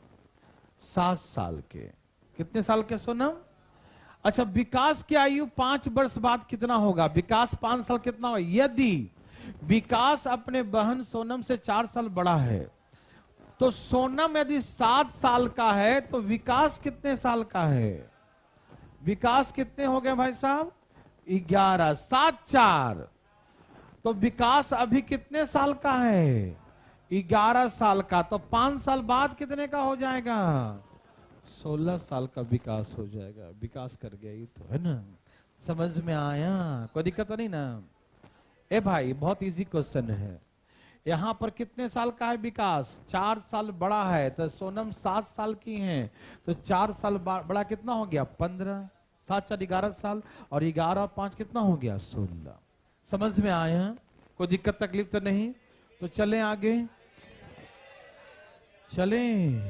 7 साल के। कितने साल के सोनम? अच्छा, विकास की आयु 5 वर्ष बाद कितना होगा? विकास 5 साल कितना होगा? यदि विकास अपने बहन सोनम से 4 साल बड़ा है, तो सोनम यदि 7 साल का है तो विकास कितने साल का है? विकास कितने हो गए भाई साहब? 11। 7 4, तो विकास अभी कितने साल का है? 11 साल का। तो 5 साल बाद कितने का हो जाएगा? 16 साल का विकास हो जाएगा। विकास कर गया, ये तो है ना। समझ में आया? कोई दिक्कत तो नहीं ना? ए भाई बहुत इजी क्वेश्चन है। यहां पर कितने साल का है विकास? 4 साल बड़ा है, तो सोनम 7 साल की हैं, तो 4 साल बड़ा कितना हो गया? 15। 7 4 11 साल, और 11 और 5 कितना हो गया? 16। समझ में आया? कोई दिक्कत तकलीफ तो नहीं? तो चलें आगे, चलें।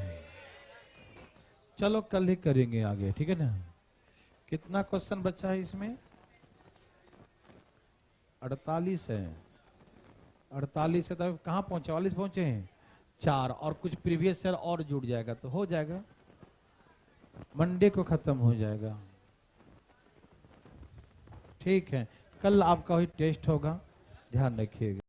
चलो कल ही करेंगे आगे, ठीक है ना। कितना क्वेश्चन बचा है इसमें? 48 है। 48 है तो कहां पहुंचे? 40 पहुंचे हैं। 4 और कुछ प्रीवियस ईयर और जुड़ जाएगा तो हो जाएगा, मंडे को खत्म हो जाएगा। ठीक है, कल आपका वही टेस्ट होगा, ध्यान रखिएगा।